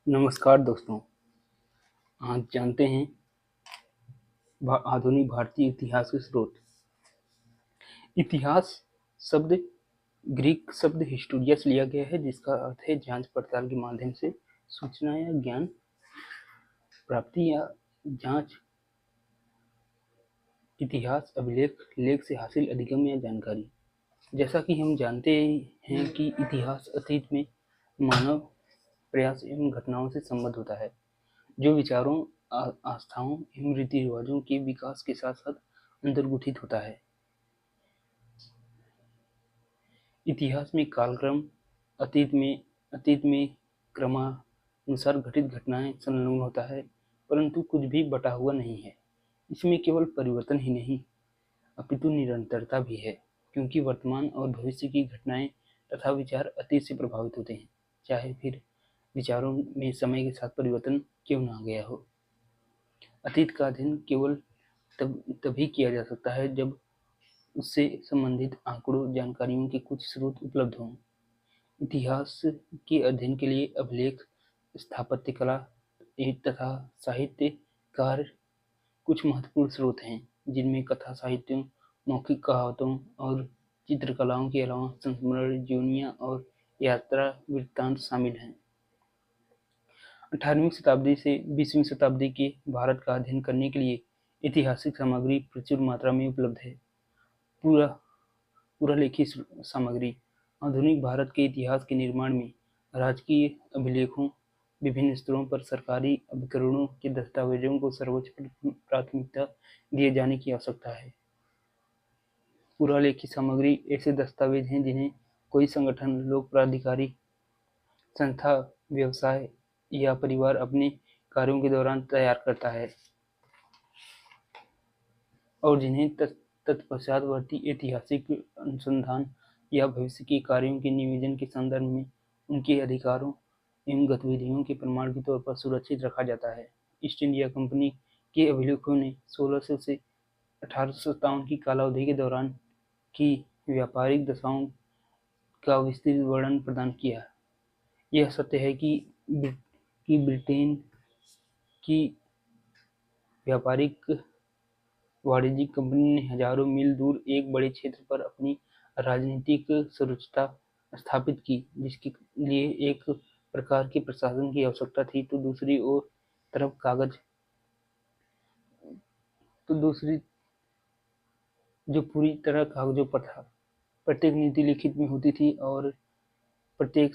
नमस्कार दोस्तों। आज जानते हैं आधुनिक भारतीय इतिहास के स्रोत। इतिहास शब्द ग्रीक शब्द हिस्टोरिया से लिया गया है, जिसका अर्थ है जांच पड़ताल के माध्यम से सूचना या ज्ञान प्राप्ति या जांच। इतिहास अभिलेख लेख से हासिल अधिगम या जानकारी। जैसा कि हम जानते हैं कि इतिहास अतीत में मानव प्रयास एवं घटनाओं से संबद्ध होता है, जो विचारों, आस्थाओं एवं रीति रिवाजों के विकास के साथ साथ अंतर्गुठित होता है। इतिहास में कालक्रम अतीत में क्रमानुसार घटित घटनाएं संलग्न होता है, परंतु कुछ भी बटा हुआ नहीं है। इसमें केवल परिवर्तन ही नहीं अपितु निरंतरता भी है, क्योंकि वर्तमान और भविष्य की घटनाएं तथा विचार अतीत से प्रभावित होते हैं, चाहे फिर विचारों में समय के साथ परिवर्तन क्यों न आ गया हो। अतीत का अध्ययन केवल तभी किया जा सकता है जब उससे संबंधित आंकड़ों, जानकारियों के कुछ स्रोत उपलब्ध हों। इतिहास के अध्ययन के लिए अभिलेख, स्थापत्य कला तथा साहित्य कार्य कुछ महत्वपूर्ण स्रोत हैं, जिनमें कथा साहित्यों, मौखिक कहावतों और चित्रकलाओं के अलावा संस्मरण, जीवनियाँ और यात्रा वृत्तांत शामिल हैं। 18वीं शताब्दी से 20वीं शताब्दी के भारत का अध्ययन करने के लिए ऐतिहासिक सामग्री प्रचुर मात्रा में उपलब्ध है। पुरालेखी सामग्री आधुनिक भारत के इतिहास के निर्माण में राजकीय अभिलेखों, विभिन्न स्तरों पर सरकारी अभिकरणों के दस्तावेजों को सर्वोच्च प्राथमिकता दिए जाने की आवश्यकता है। पुरालेखी सामग्री ऐसे दस्तावेज हैं जिन्हें कोई संगठन, लोक प्राधिकारी, संस्था, व्यवसाय या परिवार अपने कार्यों के दौरान तैयार करता है और जिन्हें तत्पश्चातवर्ती ऐतिहासिक अनुसंधान या भविष्य के कार्यों के नियोजन के संदर्भ में उनके अधिकारों एवं गतिविधियों के प्रमाण के तौर पर सुरक्षित रखा जाता है। ईस्ट इंडिया कंपनी के अभिलेखों ने 1600 से 1857 की कालावधि के दौरान की व्यापारिक दशाओं का विस्तृत वर्णन प्रदान किया। यह सत्य है कि ब्रिटेन की व्यापारिक वाणिज्यिक कंपनी ने हजारों मील दूर एक बड़े क्षेत्र पर अपनी राजनीतिक सर्वोच्चता स्थापित की, जिसके लिए एक प्रकार के प्रशासन की आवश्यकता थी, तो दूसरी जो पूरी तरह कागजों पर था। प्रत्येक नीति लिखित में होती थी और प्रत्येक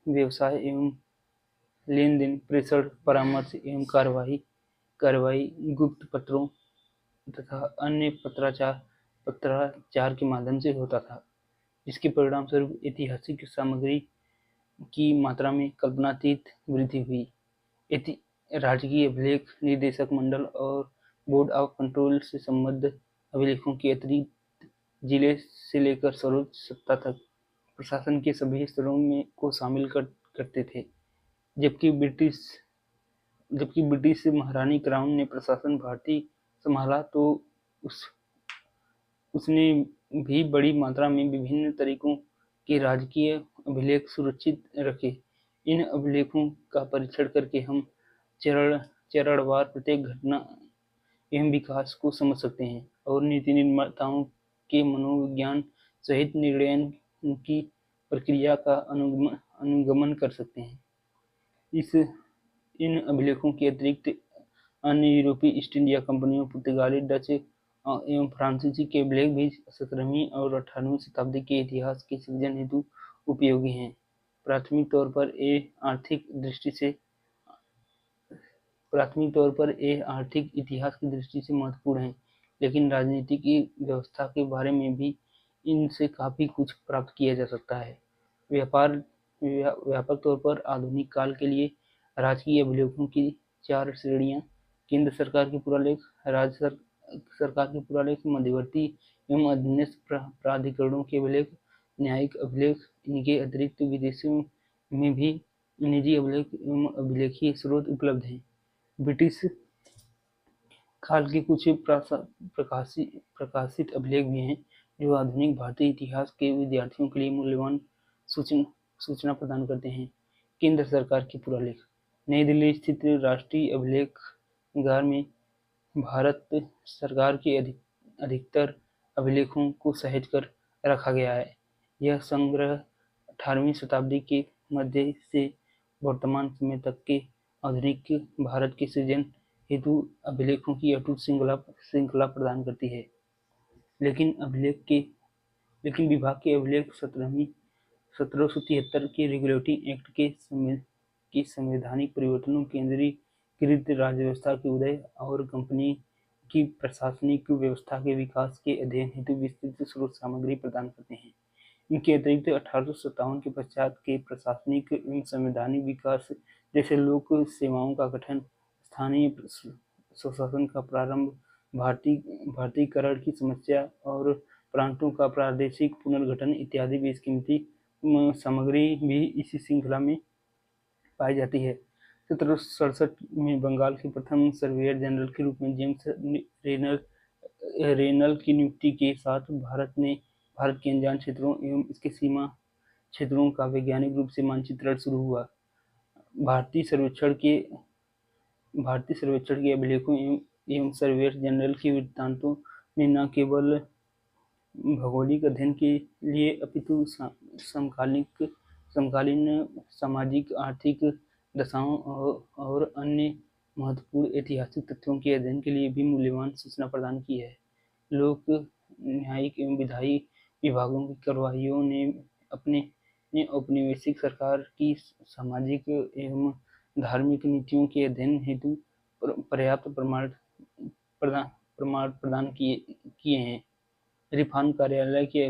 व्यवसाय एवं लेन-देन, प्रेषण, परामर्श एवं कार्रवाई गुप्त पत्रों तथा अन्य पत्राचार के माध्यम से होता था, जिसके परिणाम स्वरूप ऐतिहासिक सामग्री की मात्रा में कल्पनातीत वृद्धि हुई। राजकीय अभिलेख, निदेशक मंडल और बोर्ड ऑफ कंट्रोल से संबद्ध अभिलेखों के अतिरिक्त जिले से लेकर सर्वोच्च सत्ता तक प्रशासन के सभी स्तरों को शामिल करते थे। जबकि ब्रिटिश महारानी क्राउन ने प्रशासन भारतीय संभाला, तो उसने भी बड़ी मात्रा में विभिन्न तरीकों के राजकीय अभिलेख सुरक्षित रखे। इन अभिलेखों का परीक्षण करके हम चरणवार प्रत्येक घटना एवं विकास को समझ सकते हैं और नीति निर्माताओं के मनोविज्ञान सहित निर्णय की प्रक्रिया का अनुगमन कर सकते हैं। इन अभिलेखों के अतिरिक्त अन्य यूरोपीय ईस्ट इंडिया कंपनियों, पुर्तगाली, डच एवं फ्रांसीसी के अभिलेख भी 17वीं और 18वीं शताब्दी के इतिहास के सृजन हेतु उपयोगी हैं। प्राथमिक तौर पर ये आर्थिक इतिहास की दृष्टि से महत्वपूर्ण हैं, लेकिन राजनीतिक व्यवस्था के बारे में भी इनसे काफी कुछ प्राप्त किया जा सकता है। व्यापक तौर पर आधुनिक काल के लिए राजकीय अभिलेखों की 4 श्रेणियां: केंद्र सरकार के पुरालेख, राज्य सरकार के पुरालेख, मध्यवर्ती एवं अधीनस्थ प्राधिकरणों के अभिलेख, न्यायिक अभिलेख। इनके अतिरिक्त विदेशों में भी निजी अभिलेख एवं अभिलेखीय स्रोत उपलब्ध हैं। ब्रिटिश काल के कुछ प्रकाशित अभिलेख भी हैं, जो आधुनिक भारतीय इतिहास के विद्यार्थियों के लिए मूल्यवान सूचना प्रदान करते हैं। केंद्र सरकार के पुरालेख नई दिल्ली स्थित राष्ट्रीय अभिलेखागार में भारत सरकार के अधिकतर अभिलेखों को सहेज कर रखा गया है। यह संग्रह 18वीं शताब्दी के मध्य से वर्तमान समय तक के आधुनिक भारत के सृजन हेतु अभिलेखों की अटूट श्रृंखला प्रदान करती है। लेकिन विभाग के अभिलेख 1773 के रेगुलेटिंग एक्ट के संवैधानिक परिवर्तनों, केंद्रीकृत राज्य व्यवस्था के उदय और कंपनी की प्रशासनिक व्यवस्था के विकास के अध्ययन हेतु विस्तृत स्रोत सामग्री प्रदान करते हैं। इनके अतिरिक्त 1857 के पश्चात के प्रशासनिक एवं संवैधानिक विकास, जैसे लोक सेवाओं का गठन, स्थानीय स्वशासन का प्रारंभ, भारतीयकरण की समस्या और प्रांतों का प्रादेशिक पुनर्गठन इत्यादि बेशकीमती सामग्री भी इसी श्रृंखला में पाई जाती है। 1767 में बंगाल के प्रथम सर्वेयर जनरल के रूप में जेम्स रेनल की नियुक्ति के साथ भारत के अनजान क्षेत्रों एवं इसके सीमा क्षेत्रों का वैज्ञानिक रूप से मानचित्रण शुरू हुआ। भारतीय सर्वेक्षण के अभिलेखों एवं सर्वेयर जनरल के वृत्तांतों ने न केवल भौगोलिक अध्ययन के लिए अपितु समकालीन सामाजिक आर्थिक दशाओं और अन्य महत्वपूर्ण ऐतिहासिक तथ्यों के अध्ययन के लिए भी मूल्यवान सूचना प्रदान की है। लोक न्यायिक एवं विधायी विभागों की कार्यवाहियों ने औपनिवेशिक सरकार की सामाजिक एवं धार्मिक नीतियों के अध्ययन हेतु पर्याप्त प्रमाण प्रदान किए हैं। रिफॉर्म कार्यालय के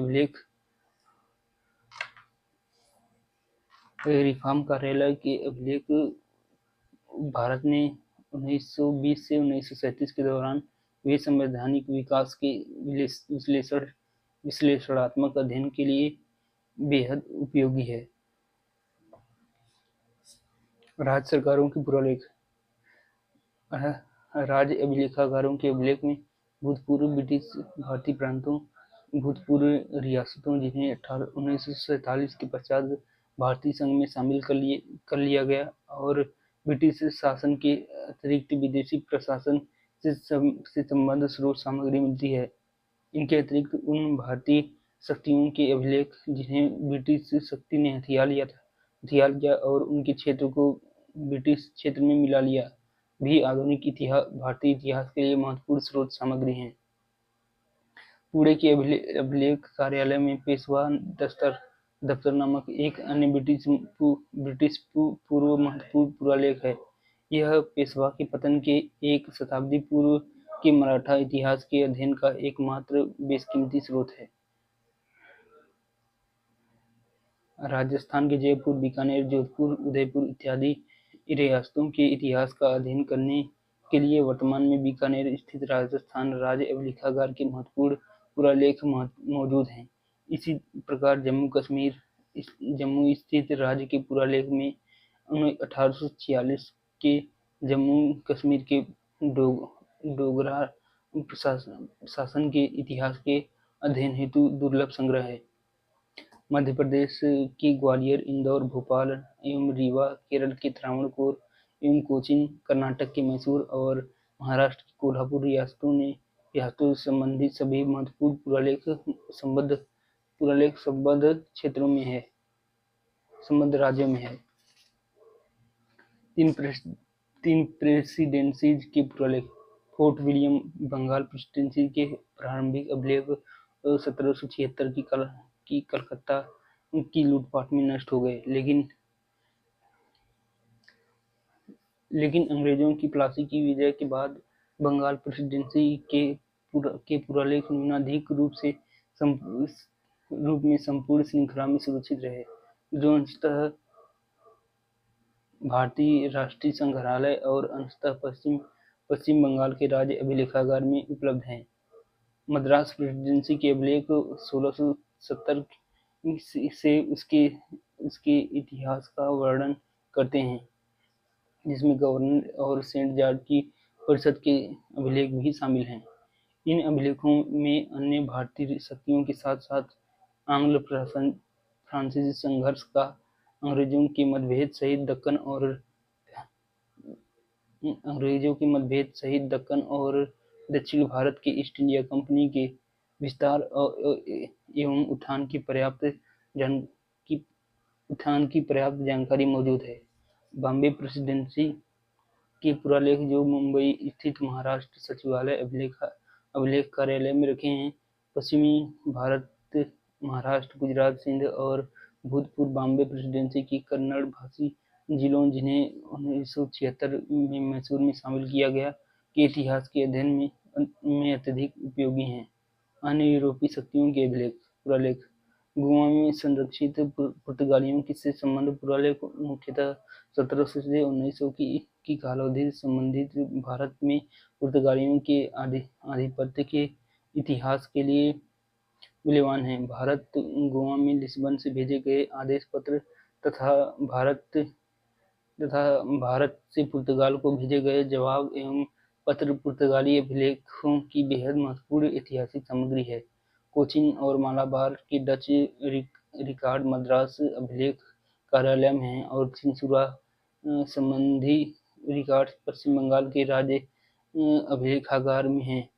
अभिलेख भारत ने 1920 से 1937 के दौरान हुए संवैधानिक विकास के विश्लेषणात्मक अध्ययन के लिए बेहद उपयोगी है। राज्य सरकारों की पुरालेख। राज्य अभिलेखागारों के अभिलेख में भूतपूर्व ब्रिटिश भारतीय प्रांतों, भूतपूर्व रियासतों जिन्हें 1947 के पश्चात भारतीय संघ में शामिल कर लिया गया, और ब्रिटिश शासन के अतिरिक्त विदेशी प्रशासन से संबद्ध स्रोत सामग्री मिलती है। इनके अतिरिक्त उन भारतीय शक्तियों के अभिलेख जिन्हें ब्रिटिश शक्ति ने हथिया लिया और उनके क्षेत्र को ब्रिटिश क्षेत्र में मिला लिया, भी आधुनिक भारतीय इतिहास के लिए महत्वपूर्ण स्रोत सामग्री हैं। पुणे के अभिलेख कार्यालय में पेशवा दफ्तर नामक एक अन्य ब्रिटिश पूर्व महत्वपूर्ण पुरालेख है। यह पेशवा के पतन के एक शताब्दी पूर्व के मराठा इतिहास के अध्ययन का एकमात्र बेशकीमती स्रोत है। राजस्थान के जयपुर, बीकानेर, जोधपुर, उदयपुर इत्यादि रियासतों के इतिहास का अध्ययन करने के लिए वर्तमान में बीकानेर स्थित राजस्थान राज्य अभिलेखागार के महत्वपूर्ण पुरालेख मौजूद हैं। इसी प्रकार जम्मू स्थित राज्य के पुरालेख में 1846 के जम्मू कश्मीर के डोगरा शासन के इतिहास के अध्ययन हेतु दुर्लभ संग्रह है। मध्य प्रदेश के ग्वालियर, इंदौर, भोपाल एवं रीवा, केरल के त्रावणकोर एवं कोचीन, कर्नाटक के मैसूर और महाराष्ट्र की कोल्हापुर रियासतों से संबंधित सभी महत्वपूर्ण पुरालेख संबद्ध राज्यों में है। तीन प्रेसिडेंसीज के पुरालेख। फोर्ट विलियम बंगाल प्रेसिडेंसी के प्रारंभिक अभिलेख 1776 की कलकत्ता की लूटपाट में नष्ट हो गए, लेकिन अंग्रेजों की प्लासी की विजय के बाद बंगाल प्रेसिडेंसी के पुरालेख न्यूनाधिक रूप में संपूर्ण श्रृंखला में सुरक्षित रहे, जो अंशतः भारतीय राष्ट्रीय संग्रहालय और अंशतः पश्चिम बंगाल के राज्य अभिलेखागार में उपलब्ध हैं। मद्रास प्रेसिडेंसी के अभिलेख 1670 से उसके इतिहास का वर्णन करते हैं, जिसमें गवर्नर और सेंट जॉर्ज की परिषद के अभिलेख भी शामिल हैं। इन अभिलेखों में अन्य भारतीय शक्तियों के साथ साथ आंग्ल फ्रांसीसी संघर्ष का, अंग्रेजों के मतभेद सहित दक्कन और अंग्रेजों के मतभेद सहित दक्कन और दक्षिण भारत के ईस्ट इंडिया कंपनी के विस्तार एवं जान की उत्थान की पर्याप्त जानकारी मौजूद है। बॉम्बे प्रेसिडेंसी के पुरालेख जो मुंबई स्थित महाराष्ट्र सचिवालय अभिलेख कार्यालय में रखे हैं, पश्चिमी भारत, महाराष्ट्र, गुजरात, सिंध और भूतपूर्व बॉम्बे प्रेसिडेंसी की कन्नड़ भाषी जिलों, जिन्हें 1976 में मैसूर में शामिल किया गया, के इतिहास के अध्ययन में अत्यधिक उपयोगी हैं। अन्य यूरोपीय शक्तियों के पुरालेख गोवा में संरक्षित पुर्तगालियों से संबंध पुरालेख मुख्यतः 1700 से 1900 की कालावधि संबंधित भारत में पुर्तगालियों के आधिपत्य के इतिहास के लिए मूल्यवान है। गोवा में लिस्बन से भेजे गए आदेश पत्र तथा भारत से पुर्तगाल को भेजे गए जवाब एवं पत्र पुर्तगाली अभिलेखों की बेहद महत्वपूर्ण ऐतिहासिक सामग्री है। कोचीन और मालाबार के डच रिकॉर्ड मद्रास अभिलेख कार्यालय में हैं और त्रिपुरा संबंधी रिकॉर्ड पश्चिम बंगाल के राज्य अभिलेखागार में हैं।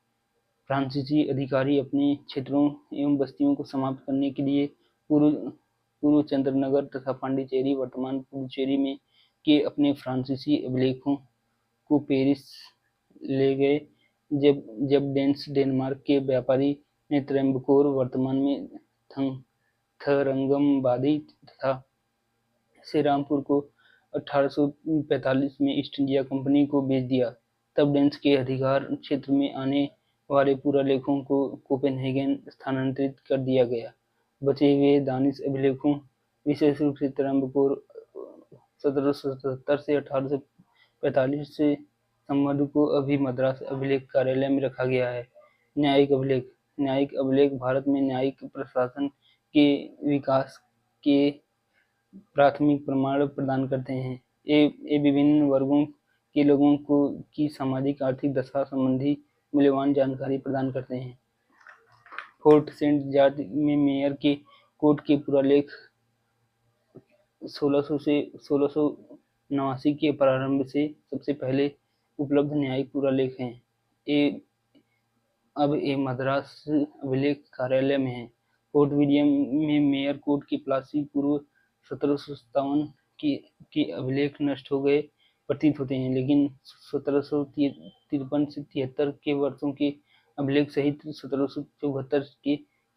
फ्रांसीसी अधिकारी अपने क्षेत्रों एवं बस्तियों को समाप्त करने के लिए पूर्व चंद्रनगर तथा पांडिचेरी, वर्तमान पुडुचेरी में के अपने फ्रांसीसी अभिलेखों को पेरिस ले गए। जब डेनमार्क के व्यापारी ने त्रयंबकोर, वर्तमान में थरंगंबादी तथा श्रीरामपुर को 1845 में ईस्ट इंडिया कंपनी को बेच दिया, तब डेन्स के अधिकार क्षेत्र में आने वाले पुरालेखों को कोपेनहेगन स्थानांतरित कर दिया गया। बचे हुए दानिश अभिलेखों, विशेष रूप से त्रयंबकोर 1777 से 1845 से संबंध को अभी मद्रास अभिलेख कार्यालय में रखा गया है। न्यायिक अभिलेख भारत में न्यायिक प्रशासन के विकास के प्राथमिक प्रमाण प्रदान करते हैं। ये विभिन्न वर्गों के लोगों की सामाजिक आर्थिक दशा संबंधी मूल्यवान जानकारी प्रदान करते हैं। फोर्ट सेंट जॉर्ज में मेयर के कोर्ट के पुरालेख 1600 से 1689 के प्रारंभ से सबसे पहले उपलब्ध न्यायिक पुरालेख हैं। अब ये मद्रास अभिलेख कार्यालय में है। फोर्ट विलियम में मेयर कोर्ट की प्लासी पूर्व 1757 के अभिलेख नष्ट हो गए प्रतीत होते हैं, लेकिन 1753 से 73 के वर्षों के अभिलेख सहित 1774 के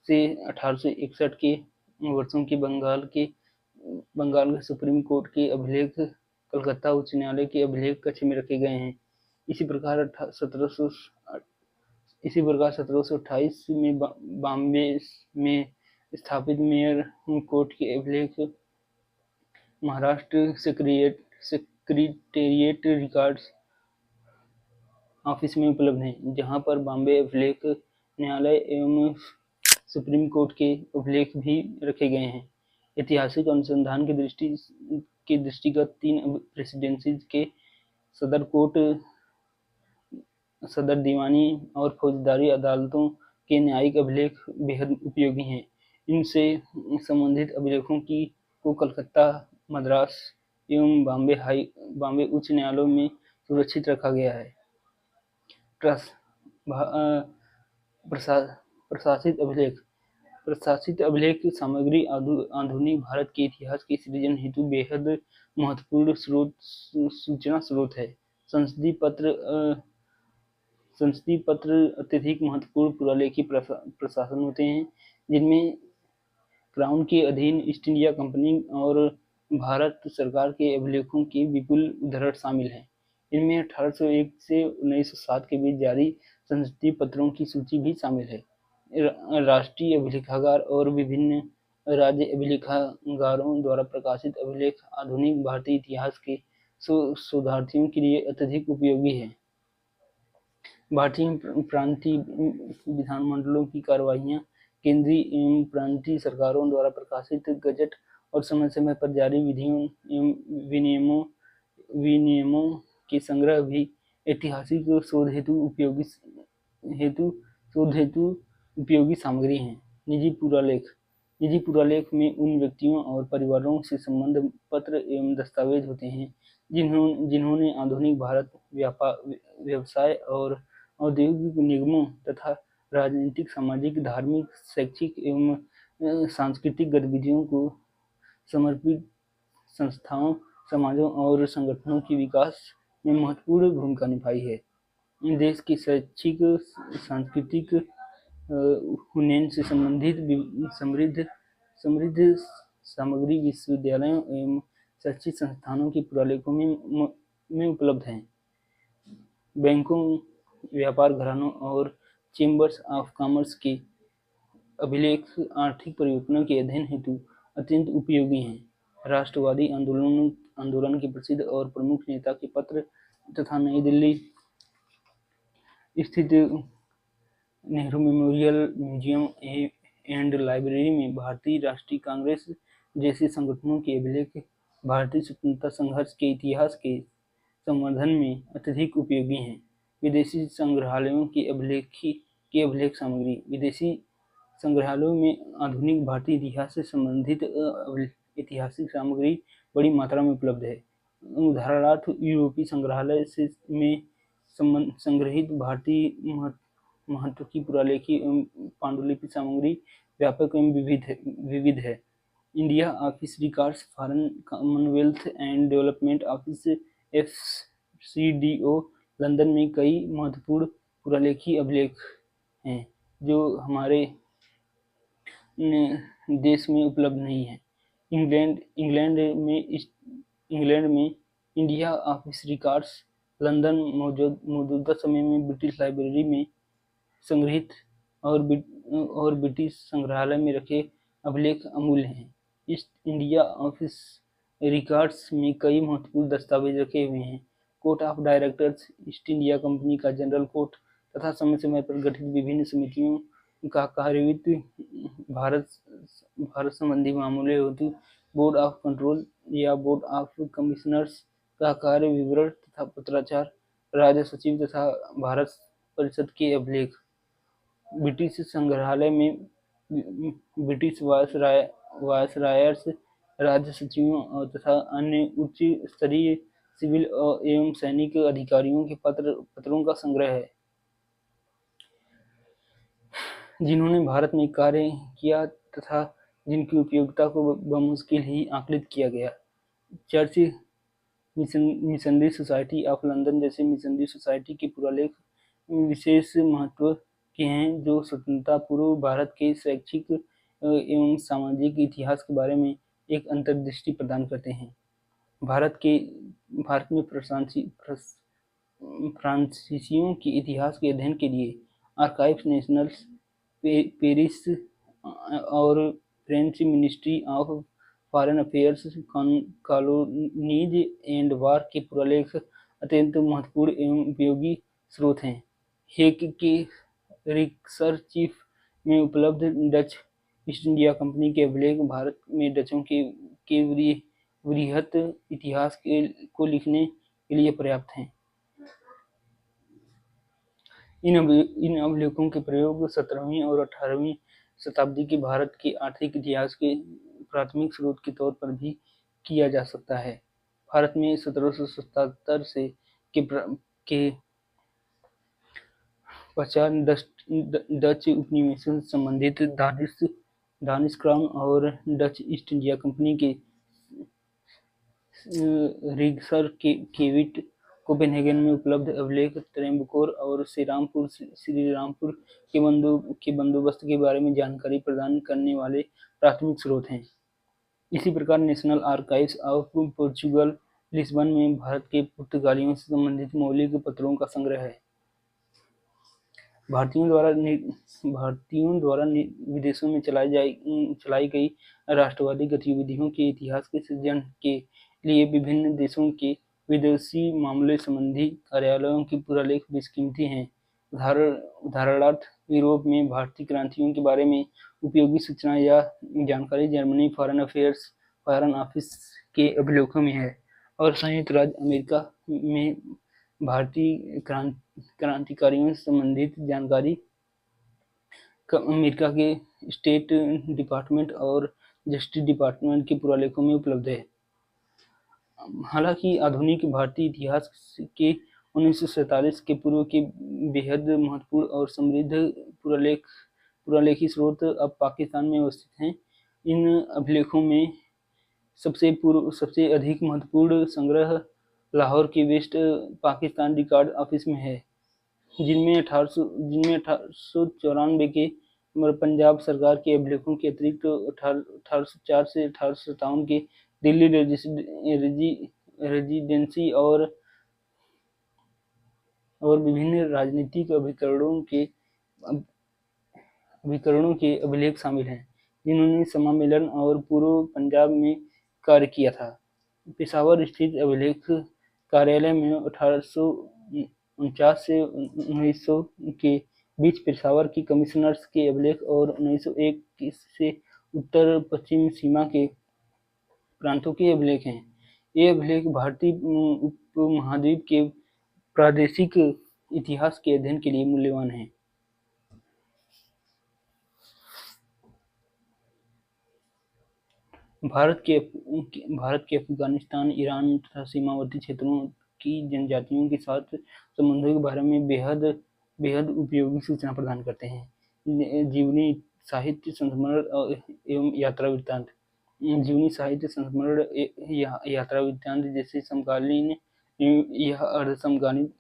से 1861 के वर्षों के बंगाल के सुप्रीम कोर्ट के अभिलेख कलकत्ता उच्च न्यायालय के अभिलेख कक्ष में रखे गए हैं। इसी प्रकार 1728 में बॉम्बे में स्थापित मेयर कोर्ट के अभिलेख महाराष्ट्र सेक्रेटेरिएट रिकॉर्ड्स ऑफिस में उपलब्ध हैं, जहां पर बॉम्बे अभिलेख न्यायालय एवं सुप्रीम कोर्ट के अभिलेख भी रखे गए हैं। ऐतिहासिक अनुसंधान के दृष्टिगत 3 प्रेसिडेंसीज के सदर कोर्ट, सदर दीवानी और फौजदारी अदालतों के न्यायिक अभिलेख बेहद उपयोगी हैं। इनसे संबंधित अभिलेखों को कलकत्ता, मद्रास एवं बॉम्बे उच्च न्यायालयों में सुरक्षित रखा गया है। प्रशासित अभिलेख सामग्री आधुनिक भारत के इतिहास के सृजन हेतु बेहद महत्वपूर्ण सूचना स्रोत है। संसदीय पत्र अत्यधिक महत्वपूर्ण पुरालेखी प्रशासन होते हैं, जिनमें क्राउन के अधीन ईस्ट इंडिया कंपनी और भारत सरकार के अभिलेखों के विपुल उद्धरण शामिल हैं। इनमें 1801 से 1907 के बीच जारी संसदीय पत्रों की सूची भी शामिल है। राष्ट्रीय अभिलेखागार और विभिन्न राज्य अभिलेखागारों द्वारा प्रकाशित अभिलेख आधुनिक भारतीय इतिहास के शोधार्थियों के लिए अत्यधिक उपयोगी है। भारतीय प्रांतीय विधानमंडलों की कार्यवाहियां, केंद्रीय एवं प्रांतीय सरकारों द्वारा प्रकाशित गजट और समय समय पर जारी विधियों एवं विनियमों के संग्रह भी ऐतिहासिक शोध हेतु उपयोगी सामग्री हैं। निजी पुरालेख में उन व्यक्तियों और परिवारों से संबंध पत्र एवं दस्तावेज होते हैं, जिन्होंने आधुनिक भारत व्यवसाय और औद्योगिक निगमों तथा राजनीतिक, सामाजिक, धार्मिक, शैक्षिक एवं सांस्कृतिक गतिविधियों को समर्पित संस्थाओं, समाजों और संगठनों के विकास में महत्वपूर्ण भूमिका निभाई है। देश की शैक्षिक, सांस्कृतिक उन्नयन से संबंधित समृद्ध सामग्री विश्वविद्यालयों एवं शैक्षिक संस्थानों के पुरालेखों में उपलब्ध हैं। बैंकों, व्यापार घरानों और चेंबर्स ऑफ कॉमर्स के अभिलेख आर्थिक परिवर्तनों के अध्ययन हेतु अत्यंत उपयोगी हैं। राष्ट्रवादी आंदोलन के प्रसिद्ध और प्रमुख नेता के पत्र तथा नई दिल्ली स्थित Nehru memorial museum and library में भारतीय राष्ट्रीय कांग्रेस जैसे संगठनों के अभिलेख भारतीय स्वतंत्रता संघर्ष के इतिहास के संवर्धन में अत्यधिक उपयोगी हैं। विदेशी संग्रहालयों की अभिलेख सामग्री। विदेशी संग्रहालयों में आधुनिक भारतीय इतिहास से संबंधित ऐतिहासिक सामग्री बड़ी मात्रा में उपलब्ध है। उदाहरणार्थ, यूरोपीय संग्रहालय में संग्रहित भारतीय महत्व की पुरालेखी एवं पांडुलिपि सामग्री व्यापक एवं विविध है। India office records, foreign Commonwealth and development office FCDO, London में कई महत्वपूर्ण पुरालेखी अभिलेख हैं जो हमारे देश में उपलब्ध नहीं है। इंग्लैंड में इंडिया ऑफिस रिकॉर्ड्स, लंदन मौजूदा समय में ब्रिटिश लाइब्रेरी में संग्रहित और ब्रिटिश संग्रहालय में रखे अभिलेख अमूल्य हैं। ईस्ट इंडिया ऑफिस रिकॉर्ड्स में कई महत्वपूर्ण दस्तावेज रखे हुए हैं। Court of directors, east India company का जनरल कोर्ट तथा समय समय पर गठित विभिन्न समितियों का कार्यवित्त भारत संबंधी मामले हेतु बोर्ड ऑफ कंट्रोल या बोर्ड ऑफ कमिश्नर्स का कार्य विवरण तथा पत्राचार, राज्य सचिव तथा भारत परिषद के अभिलेख। ब्रिटिश संग्रहालय में ब्रिटिश वायसरायर्स, राज्य सचिवों तथा अन्य उच्च स्तरीय सिविल एवं सैनिक अधिकारियों के पत्रों का संग्रह है जिन्होंने भारत में कार्य किया तथा जिनकी उपयोगिता को बमुश्किल ही आकलित किया गया। Church missionary society of London जैसे मिशनरी सोसाइटी के पुरालेख विशेष महत्व के हैं जो स्वतंत्रता पूर्व भारत के शैक्षिक एवं सामाजिक इतिहास के बारे में एक अंतर्दृष्टि प्रदान करते हैं। भारत में फ्रांसीसियों के इतिहास के अध्ययन के लिए आर्काइव्स नेशनल पेरिस और French ministry of foreign affairs colonies and वार के पुरालेख अत्यंत महत्वपूर्ण एवं उपयोगी स्रोत हैं। हेग के रिसर्च में उपलब्ध डच ईस्ट इंडिया कंपनी के अभिलेख भारत में डचों के वृहत इतिहास को लिखने के लिए पर्याप्त हैं। इन अभिलेखों के प्रयोग 17वीं और 18वीं शताब्दी के भारत के आर्थिक इतिहास के प्राथमिक स्रोत के तौर पर भी किया जा सकता है। भारत में 1777 से के पश्चात डच उपनिवेशों से संबंधित दानिश क्राउन और डच ईस्ट इंडिया कंपनी के रिसरकेविट कोपेनहेगन में उपलब्ध अभिलेख त्रयंबकोर और श्रीरामपुर के बंदोबस्त के बारे में जानकारी प्रदान करने वाले प्राथमिक स्रोत हैं। इसी प्रकार national archives of Portugal, Lisbon में भारत के पुर्तगालियों से संबंधित मौलिक पत्रों का संग्रह है। भारतीयों द्वारा विदेशों में चलाई गई राष्ट्रवादी गतिविधियों के इतिहास के सृजन के लिए विभिन्न देशों के विदेशी मामले संबंधी कार्यालयों की पुरालेख बेशकीमती हैं। उदाहरणार्थ, यूरोप में भारतीय क्रांतियों के बारे में उपयोगी सूचना या जानकारी जर्मनी फॉरेन ऑफिस के अभिलेखों में है और संयुक्त राज्य अमेरिका में भारतीय क्रांतिकारियों से संबंधित जानकारी अमेरिका के स्टेट डिपार्टमेंट और जस्टिस डिपार्टमेंट के पुरालेखों में उपलब्ध है। हालांकि आधुनिक भारतीय इतिहास के 1947 के पूर्व के बेहद महत्वपूर्ण और समृद्ध पुरालेखी स्रोत अब पाकिस्तान में अवस्थित हैं। इन अभिलेखों में सबसे अधिक महत्वपूर्ण संग्रह लाहौर के वेस्ट पाकिस्तान रिकॉर्ड ऑफिस में है, जिनमें 1894 के पंजाब सरकार के अभिलेखों के अतिरिक्त 1804 से 1857 के दिल्ली रेजिडेंसी और विभिन्न राजनीतिक अभिकरणों के अभिलेख शामिल हैं, जिन्होंने समामेलन और पूर्व पंजाब में कार्य किया था। पेशावर स्थित अभिलेख कार्यालय में 1849 से 1900 के बीच पेशावर की कमिश्नर्स के अभिलेख और 1901 से उत्तर पश्चिम सीमा के प्रांतों के अभिलेख हैं। ये अभिलेख भारतीय उपमहाद्वीप के प्रादेशिक इतिहास के अध्ययन के लिए मूल्यवान हैं। भारत के अफगानिस्तान, ईरान तथा सीमावर्ती क्षेत्रों की जनजातियों के साथ संबंधों के बारे में बेहद उपयोगी सूचना प्रदान करते हैं। जीवनी साहित्य संस्मरण एवं यात्रा वृत्तांत। जीवनी साहित्य संस्मरण यात्रा वृत्तांत जैसे समकालीन या अर्ध-समकालीन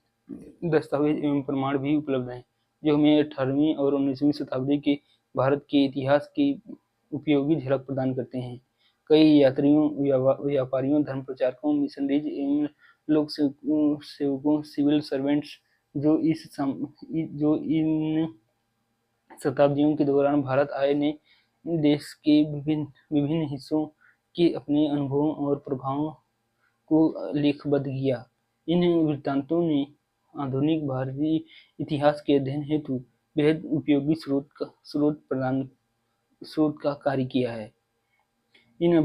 दस्तावेज एवं प्रमाण भी उपलब्ध हैं, जो हमें 18वीं और 19वीं शताब्दी के भारत के इतिहास की उपयोगी झलक प्रदान करते हैं। कई यात्रियों, व्यापारियों, धर्म प्रचारकों, मिशनरीज एवं लोक सेवकों, सिविल सर्वेंट्स जो इन शताब्दियों के दौरान भारत आए ने देश के विभिन्न हिस्सों के अपने अनुभवों और प्रभावों को लेखबद्ध किया। इन वृत्तांतों ने आधुनिक भारतीय इतिहास के अध्ययन हेतु बेहद उपयोगी स्रोत का कार्य किया है। इन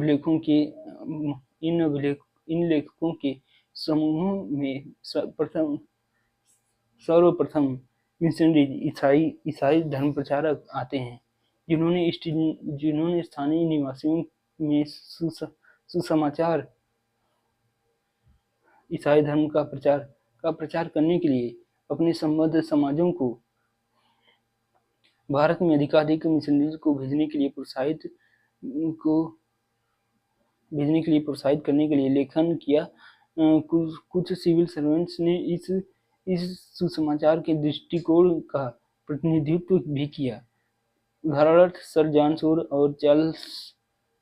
लेखकों के समूह में सर्वप्रथम मिशनरीज ईसाई धर्म प्रचारक आते हैं, जिन्होंने स्थानीय निवासियों में सुसमाचार ईसाई धर्म का प्रचार करने के लिए अपने संबद्ध समाजों को भारत में अधिकाधिक मिशनरीज को भेजने के लिए प्रोत्साहित करने के लिए लेखन किया। कुछ सिविल सर्वेंट्स ने इस सुसमाचार के दृष्टिकोण का प्रतिनिधित्व भी किया। उदाहरणार्थ सर जॉन शोर और चार्ल्स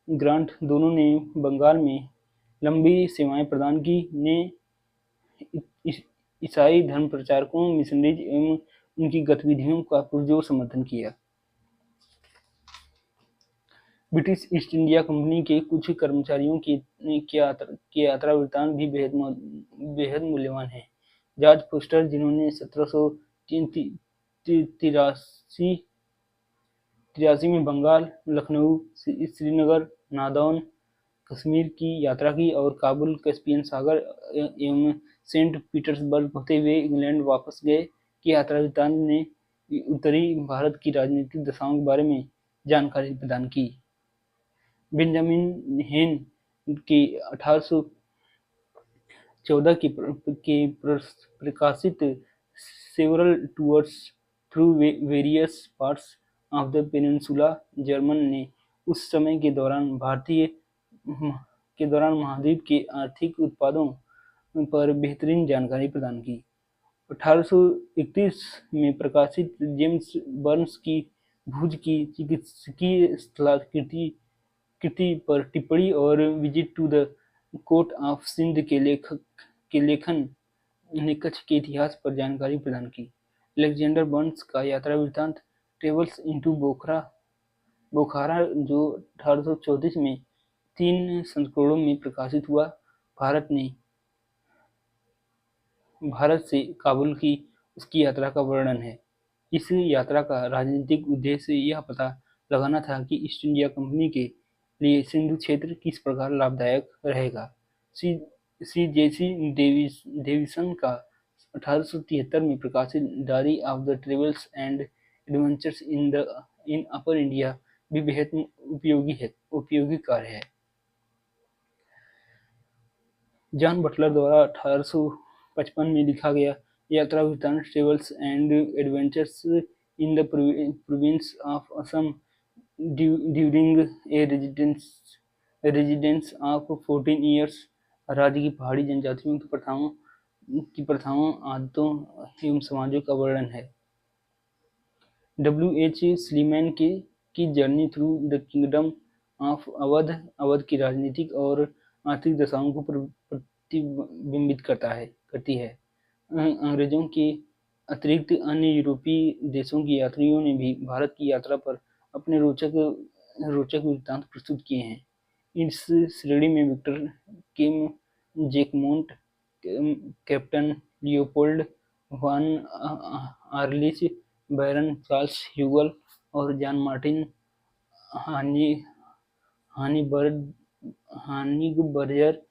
ग्रांट दोनों ने बंगाल में लंबी सेवाएं प्रदान की, ने ईसाई धर्म प्रचारकों, मिशनरीज एवं उनकी गतिविधियों का पुरजोर समर्थन किया। ब्रिटिश ईस्ट इंडिया कंपनी के कुछ कर्मचारियों के यात्रा वृत्तांत भी बेहद मूल्यवान हैं। जॉर्ज फोस्टर, जिन्होंने 1783 में बंगाल, लखनऊ, श्रीनगर, नादौन, कश्मीर की यात्रा की और काबुल, कैस्पियन सागर एवं सेंट पीटर्सबर्ग होते हुए इंग्लैंड वापस गए, की यात्रा वृत्तांत ने उत्तरी भारत की राजनीतिक दशाओं के बारे में जानकारी प्रदान की। बेंजामिन हेन के 1814 के प्रकाशित several tours through various parts of the peninsula German ने उस समय के दौरान महाद्वीप के आर्थिक उत्पादों पर बेहतरीन जानकारी प्रदान की। 1831 में प्रकाशित जेम्स बर्न्स की भुज की चिकित्सकीय स्थलाकृति पर टिप्पणी और visit to the court of Sindh के लेखन ने कच्छ के इतिहास पर जानकारी प्रदान की। अलेक्जेंडर बर्न्स का यात्रा वृत्तांत ट्रेवल्स इनटू बोखारा, जो 1834 में 3 संस्करणों में प्रकाशित हुआ, भारत से काबुल की उसकी यात्रा का वर्णन है। इस यात्रा का राजनीतिक उद्देश्य यह पता लगाना था कि ईस्ट इंडिया कंपनी के लिए सिंधु क्षेत्र किस प्रकार लाभदायक रहेगा। सी जेसी डेविसन का 1873 में प्रकाशित diary of the travels and adventures in upper India भी बेहद उपयोगी कार्य है। जॉन बटलर द्वारा 1855 में लिखा गया यात्रा वृत्तांत travels and adventures in the province of Assam during a residence of 14 years राज्य की पहाड़ी जनजातियों की प्रथाओं, आदतों एवं समाजों का वर्णन है। W.H. स्लीमैन की journey through the kingdom of Awadh Awadh की राजनीतिक और आर्थिक दशाओं को प्रतिबिंबित करती है। अंग्रेजों के अतिरिक्त अन्य यूरोपीय देशों के यात्रियों ने भी भारत की यात्रा पर अपने रोचक वृत्तांत प्रस्तुत किए हैं। इस श्रेणी में विक्टर किम जैकमोंट, कैप्टन लियोपोल्ड वान आर्लिच, बैरन चार्ल्स ह्यूगल और जॉन मार्टिन हानिगबर्जर,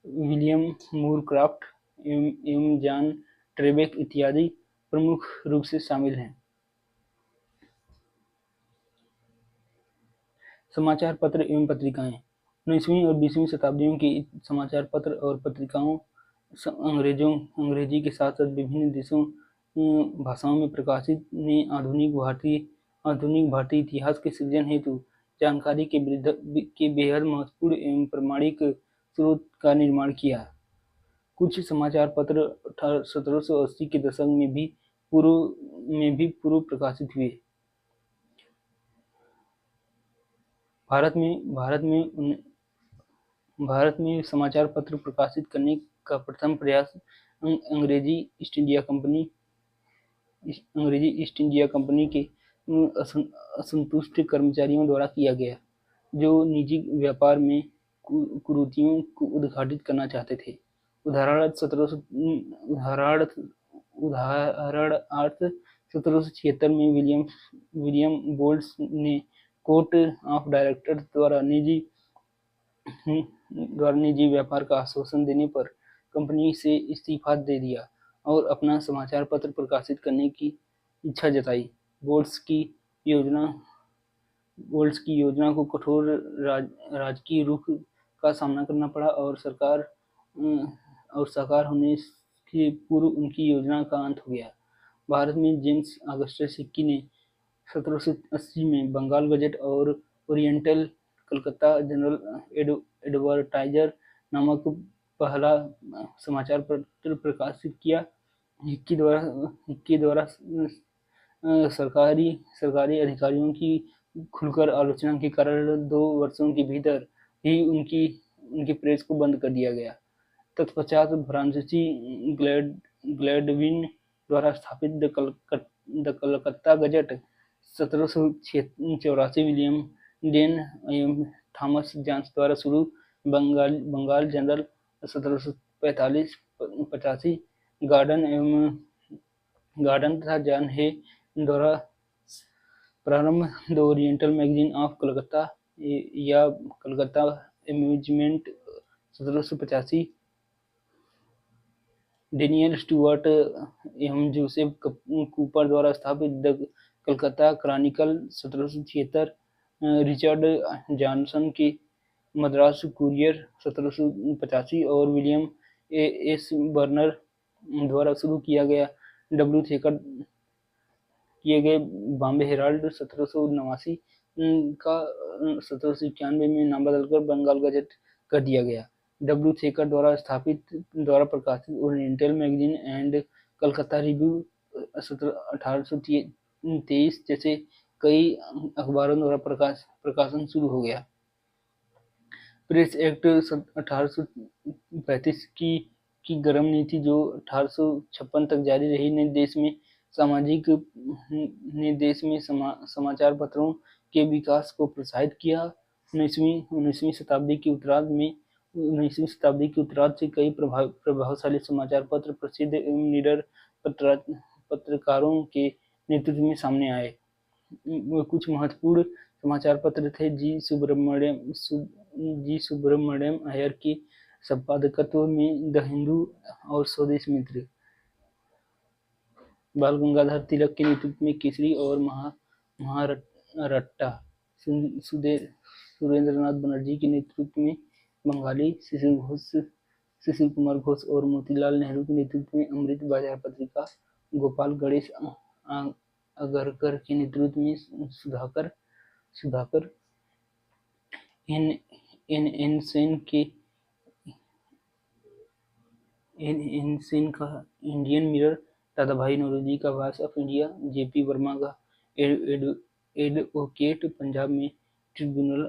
विलियम मूरक्राफ्ट एवं जॉन ट्रेबेक इत्यादि प्रमुख रूप से शामिल हैं। समाचार पत्र एवं पत्रिकाएं। 19वीं और 20वीं शताब्दियों के समाचार पत्र और पत्रिकाओं अंग्रेजी के साथ साथ विभिन्न देशों भाषाओं में प्रकाशित ने आधुनिक भारतीय इतिहास के सृजन हेतु जानकारी के बेहद महत्वपूर्ण एवं प्रामाणिक स्रोत का निर्माण किया। कुछ समाचार पत्र 1780 के दशक में भी पूर्व प्रकाशित हुए। भारत में समाचार पत्र प्रकाशित करने का प्रथम प्रयास अंग्रेजी ईस्ट इंडिया कंपनी के असंतुष्ट कर्मचारियों द्वारा किया गया, जो निजी व्यापार में कुरीतियों को उद्घाटित करना चाहते थे। उदाहरणार्थ 1776 में विलियम बोल्ट्स ने कोर्ट ऑफ डायरेक्टर्स द्वारा निजी व्यापार का आश्वासन देने पर कंपनी से इस्तीफा दे दिया और अपना समाचार पत्र प्रकाशित करने की इच्छा जताई। बोल्ट्स की योजना को कठोर राजकीय रुख का सामना करना पड़ा और साकार होने के पूर्व उनकी योजना का अंत हो गया। भारत में जेम्स ऑगस्टस हिक्की ने 1780 में बंगाल गजट और ओरिएंटल कलकत्ता जनरल एडवर्टाइजर नामक पहला समाचार पत्र प्रकाशित किया। हिक्की द्वारा सरकारी अधिकारियों की खुलकर आलोचना के कारण 2 वर्षों के भीतर ही उनकी प्रेस को बंद कर दिया गया। तत्पश्चात फ्रांसीसी ग्लैडविन द्वारा स्थापित the Calcutta gazette 1784, William Dane एवं थॉमस जॉन्स द्वारा शुरू बंगाल जनरल 1785, गार्डन तथा जॉन हे द्वारा प्रारंभ the oriental magazine of Calcutta या कलकत्ता अम्यूजमेंट 1785, डेनियल स्टुअर्ट एवं जोसेफ कूपर द्वारा स्थापित the Calcutta chronicle 1776, Richard Johnson के मद्रास कुरियर 1785 और विलियम एस बर्नर द्वारा शुरू किए गए बॉम्बे हेराल्ड 1789 का 1791 में नाम बदलकर बंगाल गजट कर दिया गया। W. थेकर द्वारा प्रकाशित oriental magazine and Calcutta review 1823 जैसे कई अखबारों द्वारा प्रकाशन शुरू हो गया। प्रेस एक्ट 1835 की गर्म नीति, जो 1856 तक जारी रही, ने देश में समाचार पत्रों के विकास को प्रोत्साहित किया। 19वीं शताब्दी के उत्तरार्ध से कई प्रभावशाली समाचार पत्र प्रसिद्ध एवं निडर पत्रकारों के नेतृत्व में सामने आए। कुछ महत्वपूर्ण समाचार पत्र थे जी सुब्रमण्यम अय्यर के संपादकत्व में द हिंदू और स्वदेश मित्र, बाल गंगाधर तिलक के नेतृत्व में केसरी और महारट्टा, सुरेंद्रनाथ बनर्जी के नेतृत्व में बंगाली, शिशु घोष सुशील कुमार घोष और मोतीलाल नेहरू के नेतृत्व में अमृत बाजार पत्रिका, गोपाल गणेश अगरकर के नेतृत्व में सुधाकर एन सेन का इंडियन मिरर, दादाभाई नौरोजी का voice of India, JP Verma का एडवोकेट, पंजाब में ट्रिब्यून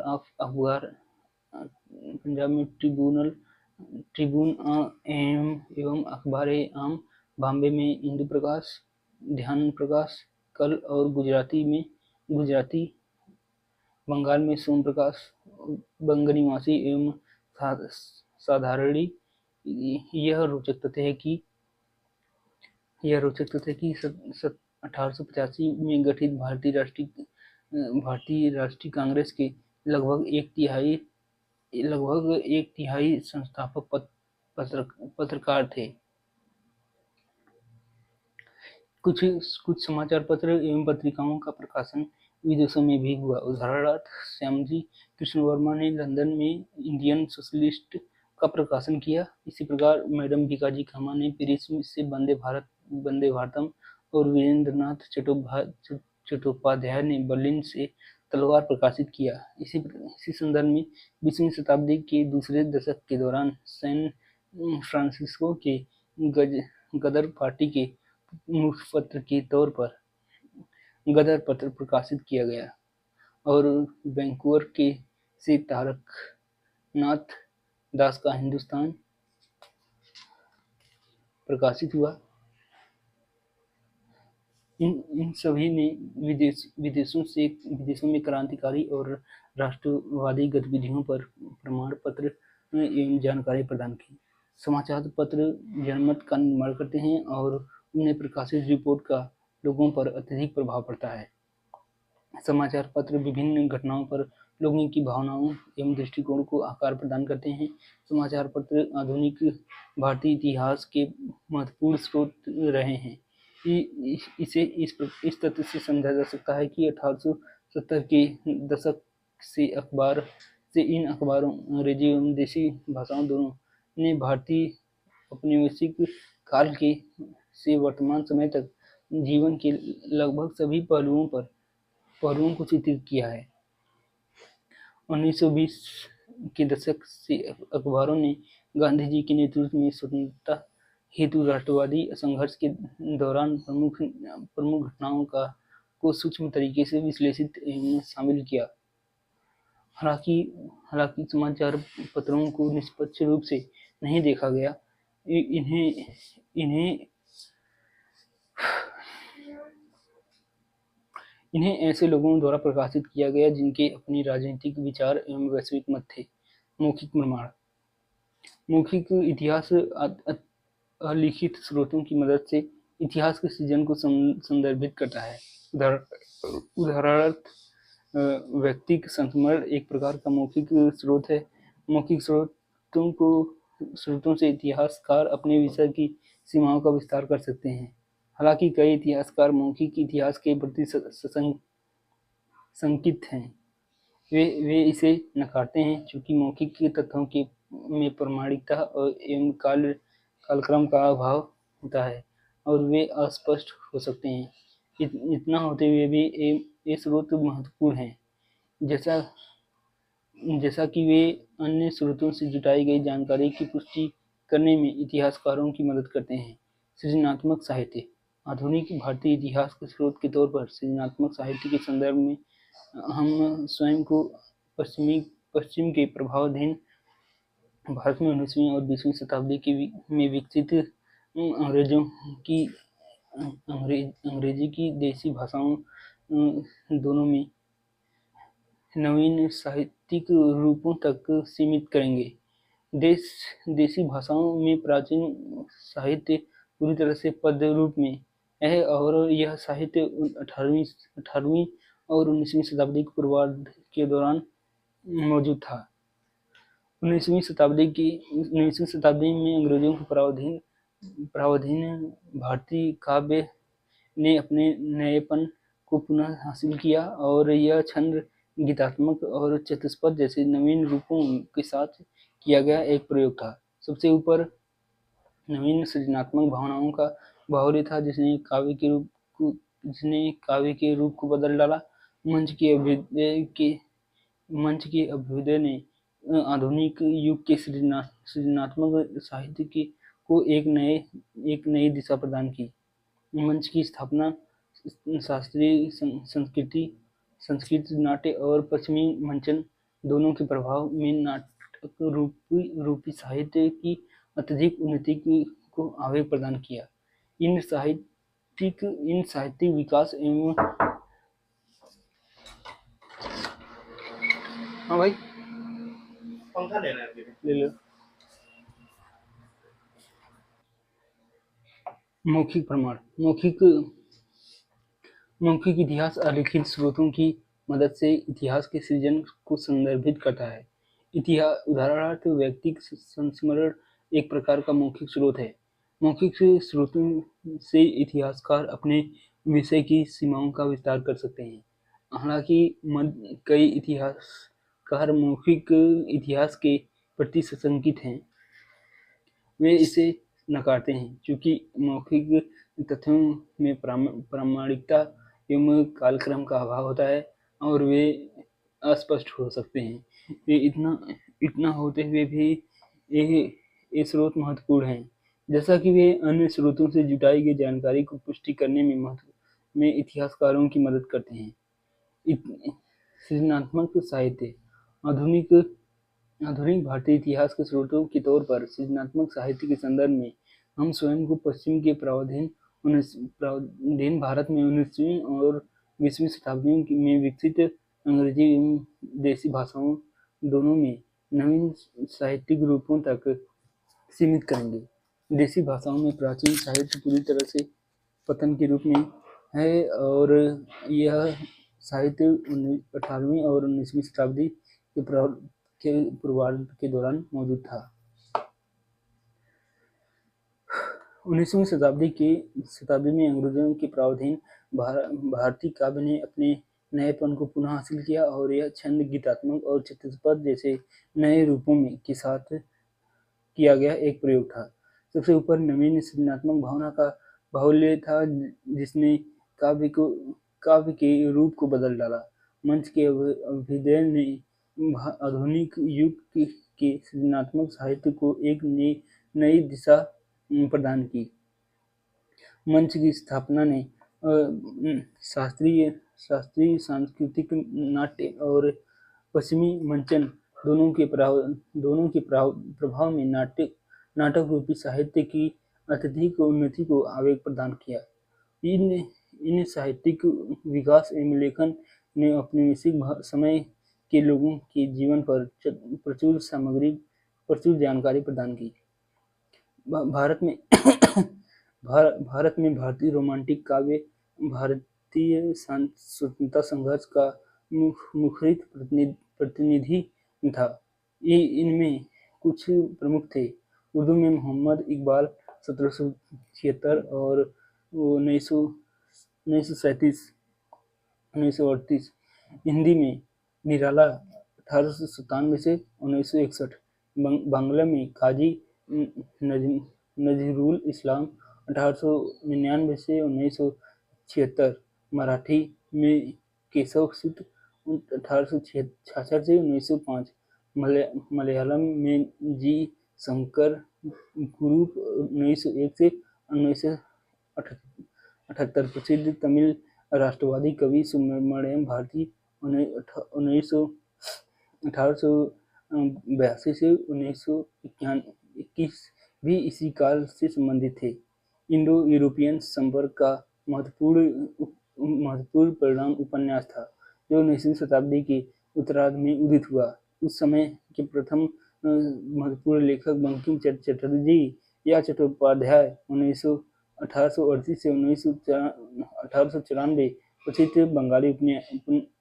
एवं अखबार आम, बॉम्बे में इंदु प्रकाश, ध्यान प्रकाश, कल और गुजराती बंगाल में सोम प्रकाश, बंगनिवासी एवं साधारणी। यह रोचक तथ्य है कि 1885 में गठित भारतीय राष्ट्रीय कांग्रेस के लगभग एक तिहाई संस्थापक पत्रकार थे। कुछ समाचार पत्र एवं पत्रिकाओं का प्रकाशन विदेशों में भी हुआ। उदाहरणार्थ, श्यामजी कृष्ण वर्मा ने लंदन में इंडियन सोशलिस्ट का प्रकाशन किया। इसी प्रकार मैडम भीकाजी कामा ने पेरिस से वंदे भारतम और वीरेंद्रनाथ चट्टोपाध्याय ने बर्लिन से तलवार प्रकाशित किया। इसी संदर्भ में 20वीं शताब्दी के दूसरे दशक के दौरान सैन फ्रांसिस्को के गदर पार्टी के मुखपत्र के तौर पर गदर पत्र प्रकाशित किया गया और वैंकूवर से तारकनाथ दास का हिंदुस्तान प्रकाशित हुआ। इन सभी ने विदेशों में क्रांतिकारी और राष्ट्रवादी गतिविधियों पर प्रमाण पत्र एवं जानकारी प्रदान की। समाचार पत्र जनमत का निर्माण करते हैं और उन्हें प्रकाशित रिपोर्ट का लोगों पर अत्यधिक प्रभाव पड़ता है। समाचार पत्र विभिन्न घटनाओं पर लोगों की भावनाओं एवं दृष्टिकोण को आकार प्रदान करते हैं। समाचार पत्र आधुनिक भारतीय इतिहास के महत्वपूर्ण स्रोत रहे हैं। इसे इस तथ्य से समझा जा सकता है कि 1870 के दशक से इन अखबारों, अंग्रेजी एवं देसी भाषाओं दोनों ने भारतीय औपनिवेशिक काल से वर्तमान समय तक जीवन के लगभग सभी पहलुओं को चित्रित किया है। 1920 के दशक से अखबारों ने गांधी जी के नेतृत्व में स्वतंत्रता हेतु राष्ट्रवादी संघर्ष के दौरान प्रमुख घटनाओं को सूक्ष्म तरीके से विश्लेषित एवं शामिल किया। हालांकि समाचार पत्रों को निष्पक्ष रूप से नहीं देखा गया। इन्हें ऐसे लोगों द्वारा प्रकाशित किया गया जिनके अपने राजनीतिक विचार एवं वैश्विक मत थे। मौखिक प्रमाण। मौखिक इतिहास अलिखित स्रोतों की मदद से इतिहास के सृजन को संदर्भित करता है। उदाहरणार्थ, व्यक्तिक संस्मरण एक प्रकार का मौखिक स्रोत है। मौखिक स्रोतों से इतिहासकार अपने विषय की सीमाओं का विस्तार कर सकते हैं। हालांकि कई इतिहासकार मौखिक इतिहास के प्रति शंकित हैं। वे इसे नकारते हैं क्योंकि मौखिक तथ्यों में प्रामाणिकता एवं कालक्रम का अभाव होता है और वे अस्पष्ट हो सकते हैं। इतना होते हुए भी ये स्रोत महत्वपूर्ण हैं, जैसा कि वे अन्य स्रोतों से जुटाई गई जानकारी की पुष्टि करने में इतिहासकारों की मदद करते हैं। सृजनात्मक साहित्य। आधुनिक भारतीय इतिहास के स्रोत के तौर पर सृजनात्मक साहित्य के संदर्भ में हम स्वयं को पश्चिम के प्रभावाधीन भारत में 19वीं और 20वीं शताब्दी में विकसित अंग्रेजी की देसी भाषाओं दोनों में नवीन साहित्यिक रूपों तक सीमित करेंगे। देसी भाषाओं में प्राचीन साहित्य पूरी तरह से पद्य रूप में है और यह साहित्य 18वीं और 19वीं शताब्दी के पूर्वार्ध के दौरान मौजूद था। 19वीं शताब्दी में अंग्रेजों के प्रावधान भारतीय काव्य ने अपने नएपन को पुनः हासिल किया और यह छंद, गीतात्मक और चतुष्पद जैसे नवीन रूपों के साथ किया गया एक प्रयोग था। सबसे ऊपर नवीन सृजनात्मक भावनाओं का बाहुल्य था, जिसने काव्य के रूप को बदल डाला। मंच के अभ्युदय के मंच के अभ्युदय ने आधुनिक युग के सृजनात्मक साहित्य को एक नई दिशा प्रदान की। मंच की स्थापना शास्त्रीय संस्कृत नाट्य और पश्चिमी मंचन दोनों के प्रभाव में नाटक रूपी साहित्य की अत्यधिक उन्नति को आवेग प्रदान किया। इन साहित्यिक विकास एवं हाँ भाई पंखा लेना है, ले लो। मौखिक प्रमाण मौखिक इतिहास अलिखित स्रोतों की मदद से इतिहास के सृजन को संदर्भित करता है। उदाहरणार्थ व्यक्तिक संस्मरण एक प्रकार का मौखिक स्रोत है। मौखिक स्रोतों से इतिहासकार अपने विषय की सीमाओं का विस्तार कर सकते हैं। हालांकि कई इतिहासकार मौखिक इतिहास के प्रति सशंकित हैं। वे इसे नकारते हैं क्योंकि मौखिक तथ्यों में प्रामाणिकता एवं कालक्रम का अभाव होता है और वे अस्पष्ट हो सकते हैं। ये इतना होते हुए भी ये स्रोत महत्वपूर्ण हैं, जैसा कि वे अन्य स्रोतों से जुटाई गई जानकारी को पुष्टि करने में इतिहासकारों की मदद करते हैं। सृजनात्मक साहित्य आधुनिक भारतीय इतिहास के स्रोतों के तौर पर सृजनात्मक साहित्य के संदर्भ में हम स्वयं को पश्चिम के प्रावधान भारत में 19वीं और 20वीं शताब्दियों में विकसित अंग्रेजी एवं देसी भाषाओं दोनों में नवीन साहित्यिक रूपों तक सीमित करेंगे। देसी भाषाओं में प्राचीन साहित्य पूरी तरह से पतन के रूप में है और यह साहित्य 18वीं और 19वीं शताब्दी के पूर्वार्ध के दौरान मौजूद था। 19वीं शताब्दी में अंग्रेजों के प्रावधान भारतीय काव्य ने अपने नएपन को पुनः हासिल किया और यह छंद, गीतात्मक और चित्रपद जैसे नए रूपों के साथ किया गया एक प्रयोग था। सबसे ऊपर नवीन सृजनात्मक भावना का बाहुल्य था, जिसने काव्य के रूप को बदल डाला। मंच के अभ्युदय ने आधुनिक युग के सृजनात्मक साहित्य को एक नई दिशा प्रदान की। मंच की स्थापना ने शास्त्रीय सांस्कृतिक नाट्य और पश्चिमी मंचन दोनों के प्रभाव में नाटक रूपी साहित्य की अत्यधिक उन्नति को आवेग प्रदान किया। इन साहित्यिक विकास एवं लेखन ने औपनिवेशिक समय के लोगों के जीवन पर प्रचुर जानकारी प्रदान की। भारत में भारतीय रोमांटिक काव्य भारतीय स्वतंत्रता संघर्ष का मुखरित प्रतिनिधि था। इनमें कुछ प्रमुख थे। उर्दू में मोहम्मद इकबाल 1776 और 1938। हिंदी में निराला 1897 से 1961। बांग्ला में काजी नजरुल इस्लाम 1899 से 1976। मराठी में केशव सूत 1866 से 1905। मलयालम में जी शंकर कुरुप 1901 से 1978। प्रसिद्ध तमिल राष्ट्रवादी कवि सुब्रमण्यम भारती 1882 से 1921 भी इसी काल से संबंधित थे। इंडो यूरोपियन संपर्क का महत्वपूर्ण परिणाम उपन्यास था, जो 19वीं शताब्दी के उत्तरार्ध में उदित हुआ। उस समय के प्रथम महत्वपूर्ण लेखक बंकिम चटर्जी या चट्टोपाध्याय 1838 से 1894 प्रसिद्ध बंगाली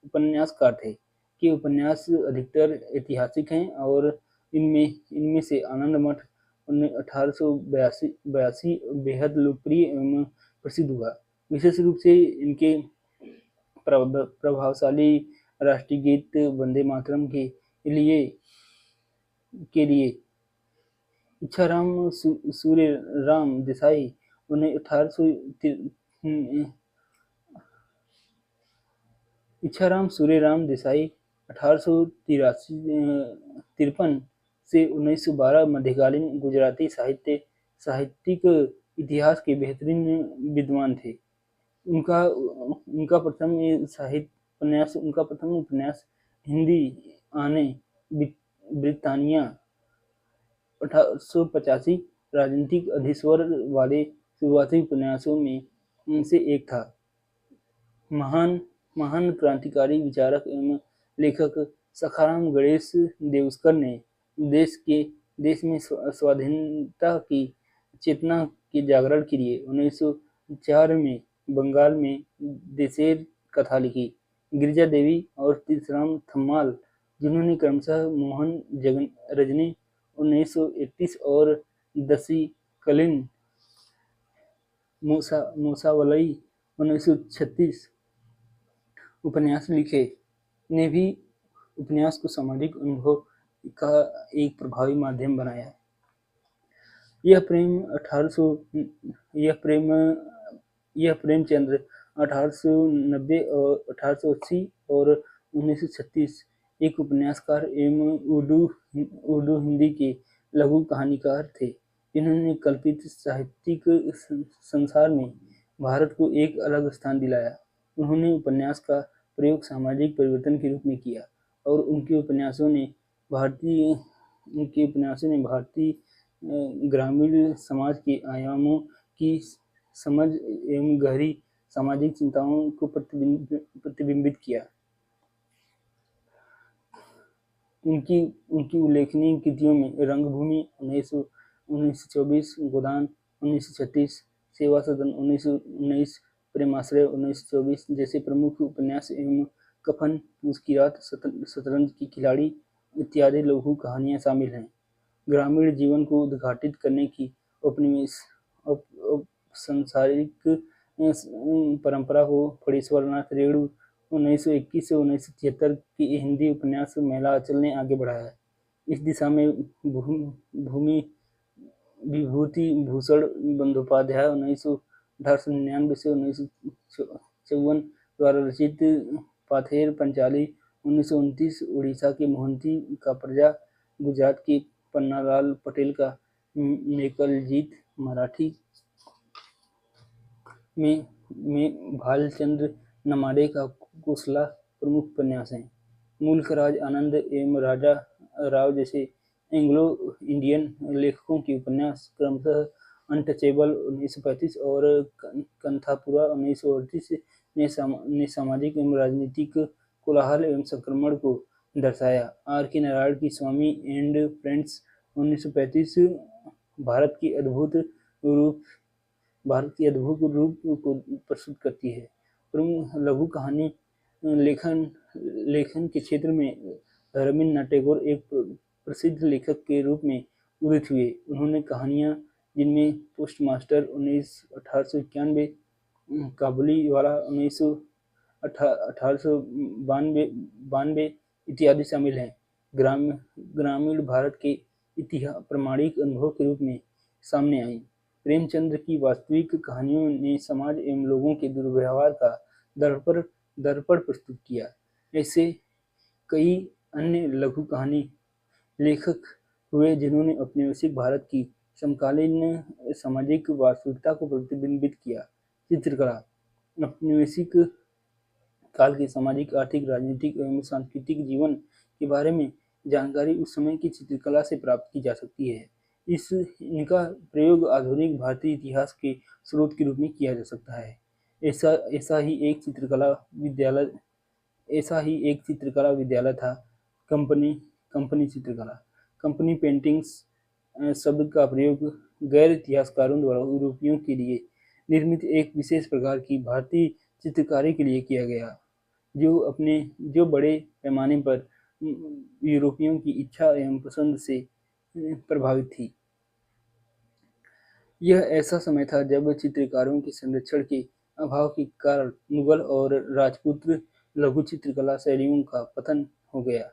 उपन्यासकार थे। के उपन्यास अधिकतर ऐतिहासिक हैं और इनमें से आनंद मठ 1882 बेहद लोकप्रिय एवं प्रसिद्ध हुआ। विशेष रूप से इनके प्रभावशाली राष्ट्रीय गीत वंदे मातरम के लिए इच्छाराम सूर्यराम देसाई उन्हें 1800 इच्छाराम सूर्यराम देसाई 1883 से 1912 मध्यकालीन गुजराती साहित्यिक इतिहास के बेहतरीन विद्वान थे। उनका उनका प्रथम उपन्यास हिंदी आने ब्रिटानिया 1885 राजनीतिक अधिस्वर वाले शुरुआती उपन्यासों में से एक था। महान क्रांतिकारी विचारक एवं लेखक सखाराम गणेश देवस्कर ने देश में स्वाधीनता की चेतना के जागरण के लिए 1904 में बंगाल में देशेर कथा लिखी। गिरिजा देवी और तीर्थराम थम्माल, जिन्होंने क्रमशः मोहन रजनी 1931 और दसी कलिन मूसावलई 1936 उपन्यास लिखे, ने भी उपन्यास को सामाजिक अनुभव का एक प्रभावी माध्यम बनाया। यह प्रेमचंद्र 1890 और 1880 और 1936 एक उपन्यासकार एवं उर्दू हिंदी के लघु कहानीकार थे, जिन्होंने कल्पित साहित्यिक संसार में भारत को एक अलग स्थान दिलाया। उन्होंने उपन्यास का प्रयोग सामाजिक परिवर्तन के रूप में किया और उनके उपन्यासों ने भारतीय ग्रामीण समाज के आयामों की समझ एवं गहरी सामाजिक चिंताओं को प्रतिबिंबित किया। उनकी उल्लेखनीय कृतियों में रंगभूमि 1924, गोदान 1936, सेवा सदन 1919, प्रेमाश्रय 1924 जैसे प्रमुख उपन्यास एवं कफन, मुस्कुराहट, शतरंज की खिलाड़ी इत्यादि लघु कहानियां शामिल हैं। ग्रामीण जीवन को उद्घाटित करने की सांसारिक परंपरा को फणीश्वरनाथ रेणु 1921 से 1973 की हिंदी उपन्यास महिला अचल ने आगे बढ़ाया। इस दिशा में भूमि विभूति भूषण बंदोपाध्याय 1899 से 1954 द्वारा रचित पाथेर पंचाली 1929, उड़ीसा के मोहंती का प्रजा, गुजरात के पन्नालाल पटेल का मेकलजीत, मराठी में भालचंद्र नमाडे का कुसला प्रमुख उपन्यास हैं। मुल्कराज आनंद एवं राजा राव जैसे एंग्लो इंडियन लेखकों के उपन्यास क्रमशः अनटचेबल 1935 और कंथापुरा 1938 ने सामाजिक एवं राजनीतिक कोलाहल एवं संक्रमण को दर्शाया। आर के नारायण की स्वामी एंड फ्रेंड्स 1935 भारत की अद्भुत रूप को प्रस्तुत करती है। प्रमुख लघु कहानी लेखन के क्षेत्र में रवीन्द्रनाथ टैगोर एक प्रसिद्ध लेखक के रूप में उदित हुए। उन्होंने कहानियां जिनमें पोस्टमास्टर 1891, काबुली वाला 1892 इत्यादि शामिल हैं। ग्रामीण भारत के इतिहास प्रमाणिक अनुभव के रूप में सामने आई। प्रेमचंद की वास्तविक कहानियों ने समाज एवं लोगों के दुर्व्यवहार का दर्पण प्रस्तुत किया। ऐसे कई अन्य लघु कहानी लेखक हुए जिन्होंने औपनिवेशिक भारत की समकालीन सामाजिक वास्तविकता को प्रतिबिंबित किया। चित्रकला औपनिवेशिक काल के सामाजिक, आर्थिक, राजनीतिक एवं सांस्कृतिक जीवन के बारे में जानकारी उस समय की चित्रकला से प्राप्त की जा सकती है। इनका प्रयोग आधुनिक भारतीय इतिहास के स्रोत के रूप में किया जा सकता है। ऐसा ही एक चित्रकला विद्यालय था कंपनी चित्रकला। कंपनी पेंटिंग्स शब्द का प्रयोग गैर इतिहासकारों द्वारा यूरोपियों के लिए निर्मित एक विशेष प्रकार की भारतीय चित्रकारी के लिए किया गया, जो बड़े पैमाने पर यूरोपियों की इच्छा एवं पसंद से प्रभावित थी। यह ऐसा समय था जब चित्रकारों के संरक्षण के अभाव के कारण मुगल और राजपूत लघु चित्रकला शैलियों का पतन हो गया।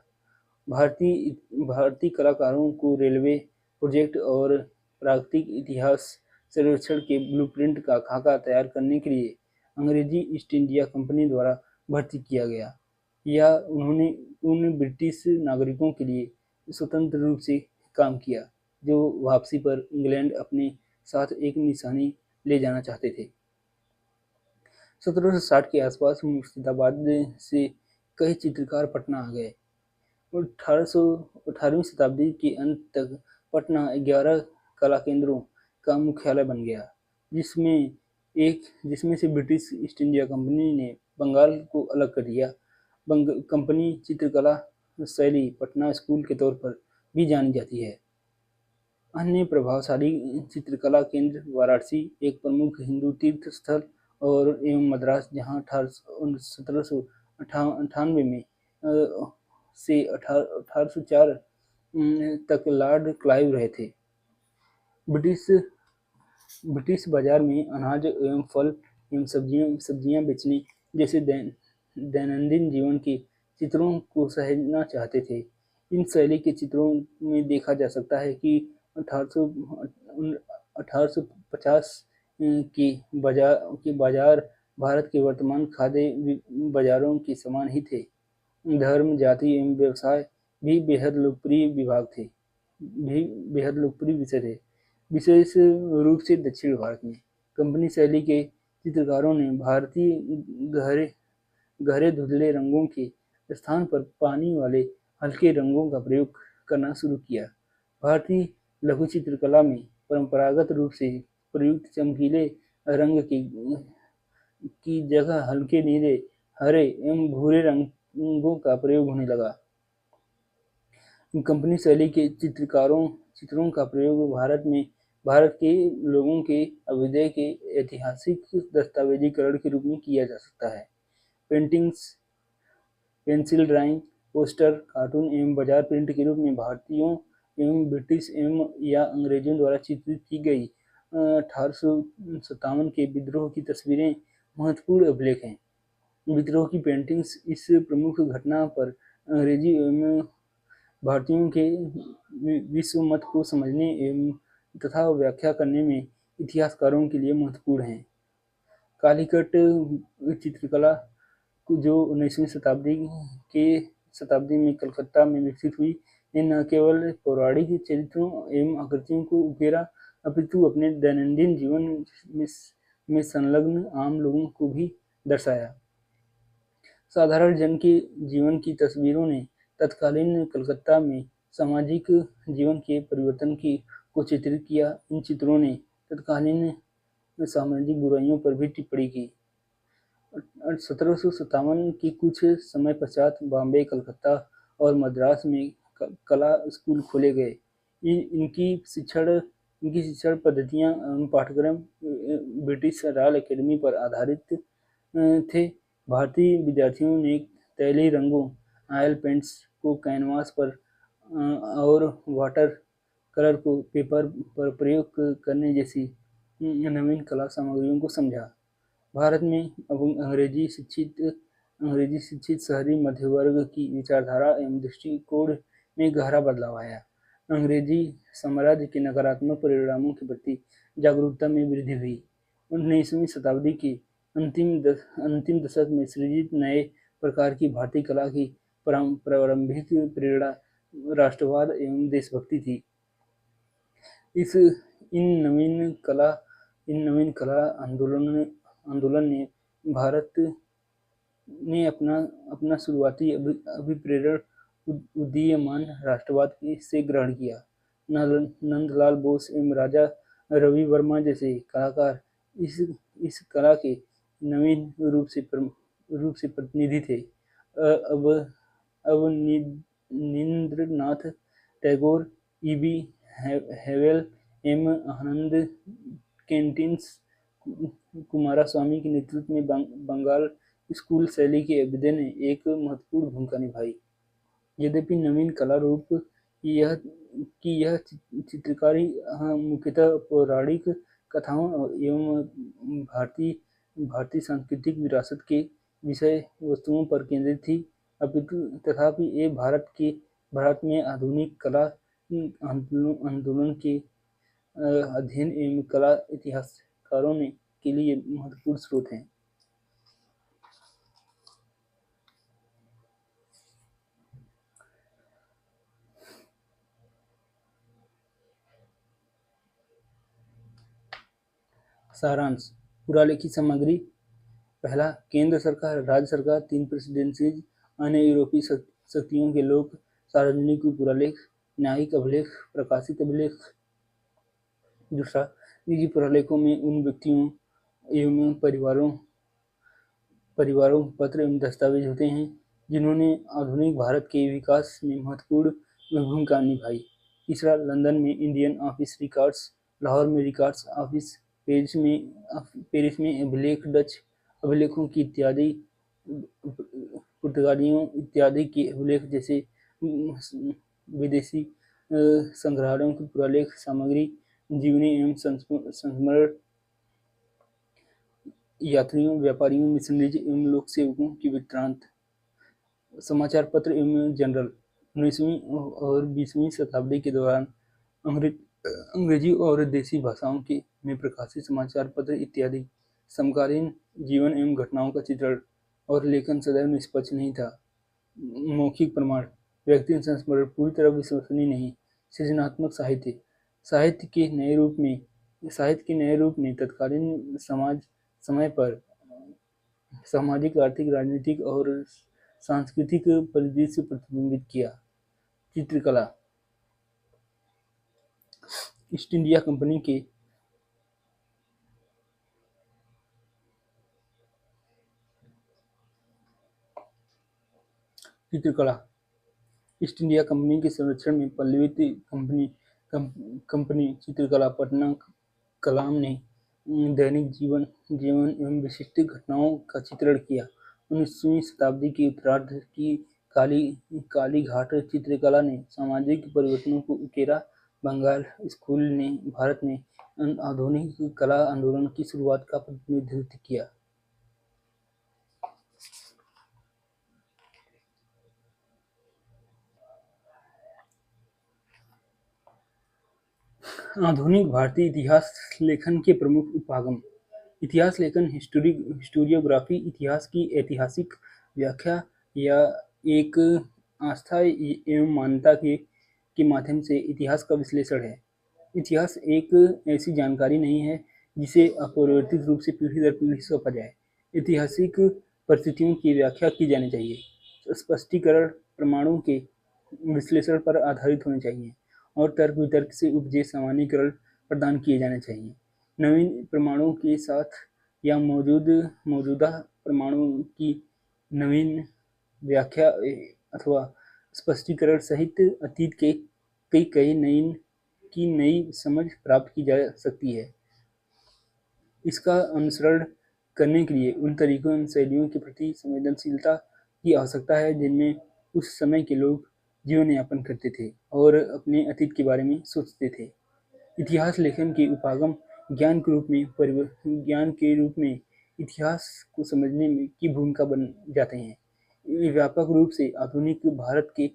भारतीय कलाकारों को रेलवे, प्रोजेक्ट और प्राकृतिक इतिहास सर्वेक्षण के ब्लूप्रिंट का खाका तैयार करने के लिए अंग्रेजी ईस्ट इंडिया कंपनी द्वारा भर्ती किया गया। या उन्होंने उन ब्रिटिश नागरिकों के लिए स्वतंत्र रूप से काम किया जो वापसी पर इंग्लैंड अपने साथ एक निशानी ले जाना चाहते थे। 1760 के आसपास मुर्शिदाबाद से कई चित्रकार पटना आ गए और 18वीं शताब्दी के अंत तक पटना 11 कला केंद्रों का मुख्यालय बन गया, जिसमें से ब्रिटिश ईस्ट इंडिया कंपनी ने बंगाल को अलग कर दिया। कंपनी चित्रकला शैली पटना स्कूल के तौर पर भी जानी जाती है। अन्य प्रभावशाली चित्रकला केंद्र वाराणसी एक प्रमुख हिंदू तीर्थ स्थल और एवं मद्रास जहाँ 1798 में से 1804 तक लॉर्ड क्लाइव रहे थे। ब्रिटिश बाजार में अनाज एवं फल एवं सब्जियां बेचने जैसे दैनंदिन जीवन के चित्रों को सहेजना चाहते थे। इन शैली के चित्रों में देखा जा सकता है कि 1850 के बाजार भारत के वर्तमान खाद्य बाजारों के समान ही थे। धर्म, जाति एवं व्यवसाय भी बेहद लोकप्रिय विषय थे, विशेष रूप से दक्षिण भारत में। कंपनी शैली के चित्रकारों ने भारतीय गहरे धुंधले रंगों के स्थान पर पानी वाले हल्के रंगों का प्रयोग करना शुरू किया। भारतीय लघु चित्रकला में परंपरागत रूप से प्रयुक्त चमकीले रंग की जगह हल्के नीले, हरे एवं भूरे रंगों का प्रयोग होने लगा। कंपनी शैली के चित्रों का प्रयोग भारत के लोगों के अभ्युदय के ऐतिहासिक दस्तावेजीकरण के रूप में किया जा सकता है। Paintings, pencil drawing, poster, cartoon एवं बाजार प्रिंट के रूप में भारतीयों एवं ब्रिटिश एवं या अंग्रेजों द्वारा चित्रित की गई 1857 के विद्रोह की तस्वीरें महत्वपूर्ण अभिलेख हैं। विद्रोह की पेंटिंग्स इस प्रमुख घटना पर अंग्रेजी एवं भारतीयों के विश्व मत को समझने एवं तथा व्याख्या करने में इतिहासकारों के लिए महत्वपूर्ण हैं। कालीकट चित्रकला जो 19वीं शताब्दी में कलकत्ता में विकसित हुई, ने न केवल पौराणिक चरित्रों एवं आकृतियों को उकेरा, अपितु अपने दैनंदिन जीवन में संलग्न आम लोगों को भी दर्शाया। साधारण जन के जीवन की तस्वीरों ने तत्कालीन कलकत्ता में सामाजिक जीवन के परिवर्तन को चित्रित किया। इन चित्रों ने तत्कालीन सामाजिक बुराइयों पर भी टिप्पणी की। 1757 के कुछ समय पश्चात बॉम्बे, कलकत्ता और मद्रास में कला स्कूल खोले गए। इनकी शिक्षण पद्धतियां एवं पाठ्यक्रम ब्रिटिश रॉयल एकेडमी पर आधारित थे। भारतीय विद्यार्थियों ने तैलीय रंगों, ऑयल पेंट्स को कैनवास पर और वाटर कलर को पेपर पर प्रयोग करने जैसी नवीन कला सामग्रियों को समझा। भारत में अंग्रेजी शिक्षित शहरी मध्य वर्ग की विचारधारा एवं दृष्टिकोण में गहरा बदलाव आया। अंग्रेजी साम्राज्य के नकारात्मक परिणामों के प्रति जागरूकता में वृद्धि हुई। 19वीं शताब्दी के अंतिम दशक में सृजित नए प्रकार की भारतीय कला की प्रारंभिक प्रेरणा राष्ट्रवाद एवं देशभक्ति थी। इन नवीन कला आंदोलन ने भारत ने अपना शुरुआती अभिप्रेरण उदीयमान राष्ट्रवाद से ग्रहण किया। नंदलाल बोस एवं राजा रवि वर्मा जैसे कलाकार इस कला के नवीन रूप से प्रतिनिधि थे। अवनींद्रनाथ टैगोर, ई.बी. हैवेल एवं आनंद कैंटिन्स कुमारास्वामी के नेतृत्व में बंगाल स्कूल शैली के अभ्युदय ने एक महत्वपूर्ण भूमिका निभाई। यद्यपि नवीन कला रूप की यह चित्रकारी मुख्यतः पौराणिक कथाओं एवं भारतीय सांस्कृतिक विरासत के विषय वस्तुओं पर केंद्रित थी, तथापि ये भारत में आधुनिक कला आंदोलन के अध्ययन एवं कला इतिहासकारों के लिए महत्वपूर्ण स्रोत हैं। सारांश। पुरालेखित सामग्री। पहला, केंद्र सरकार, राज्य सरकार, 3 प्रेसिडेंसीज, अन्य यूरोपीय शक्तियों के लोग, सार्वजनिक पुरालेख, न्यायिक अभिलेख, प्रकाशित अभिलेख। दूसरा, निजी पुरालेखों में उन व्यक्तियों एवं परिवारों पत्र एवं दस्तावेज होते हैं जिन्होंने आधुनिक भारत के विकास में महत्वपूर्ण भूमिका निभाई। तीसरा, लंदन में इंडियन ऑफिस रिकॉर्ड्स, लाहौर में रिकॉर्ड्स ऑफिस, पेरिस में अभिलेख, डच अभिलेखों की इत्यादि, पुर्तगालियों इत्यादि के अभिलेख जैसे विदेशी संग्रहालयों की पुरालेख सामग्री, जीवनी एवं संस्मरण, यात्रियों, व्यापारियों, मिशनरीज एवं लोक सेवकों की वृत्तांत। समाचार पत्र एवं जर्नल। 19वीं और 20वीं शताब्दी के दौरान अंग्रेजी और देसी भाषाओं में प्रकाशित समाचार पत्र इत्यादि समकालीन जीवन एवं घटनाओं का चित्रण और लेखन सदैव निष्पक्ष नहीं था। मौखिक प्रमाण। व्यक्तिगत संस्मरण पूरी तरह विश्वसनीय नहीं। सृजनात्मक साहित्य। साहित्य के नए रूप ने तत्कालीन समय पर सामाजिक, आर्थिक, राजनीतिक और सांस्कृतिक परिदृश्य प्रतिबिंबित किया। चित्रकला। ईस्ट इंडिया कंपनी के संरक्षण में पल्लवित कंपनी चित्रकला पटना कलाम ने दैनिक जीवन एवं विशिष्ट घटनाओं का चित्रण किया। 19वीं शताब्दी के उत्तरार्ध की काली घाट चित्रकला ने सामाजिक परिवर्तनों को उकेरा। बंगाल स्कूल ने भारत में आधुनिक कला आंदोलन की शुरुआत का प्रतिनिधित्व किया। आधुनिक भारतीय इतिहास लेखन के प्रमुख उपागम। इतिहास लेखन हिस्टोरियोग्राफी इतिहास की ऐतिहासिक व्याख्या या एक आस्था एवं मान्यता के माध्यम से इतिहास का विश्लेषण है। इतिहास एक ऐसी जानकारी नहीं है जिसे अपरिवर्तित रूप से पीढ़ी दर पीढ़ी सौंपा जाए। ऐतिहासिक परिस्थितियों की व्याख्या की जानी चाहिए। स्पष्टीकरण प्रमाणों के विश्लेषण पर आधारित होने चाहिए और तर्क वितर्क से उपजे सामान्यीकरण प्रदान किए जाने चाहिए। नवीन प्रमाणों के साथ या मौजूदा प्रमाणों की नवीन व्याख्या अथवा स्पष्टीकरण सहित अतीत के कई नई समझ प्राप्त की जा सकती है। इसका अनुसरण करने के लिए उन तरीकों एवं शैलियों के प्रति संवेदनशीलता की आवश्यकता है जिनमें उस समय के लोग जीवन यापन करते थे और अपने अतीत के बारे में सोचते थे। इतिहास लेखन के उपागम ज्ञान के रूप में इतिहास को समझने की भूमिका बन जाते हैं। ये व्यापक रूप से आधुनिक भारत के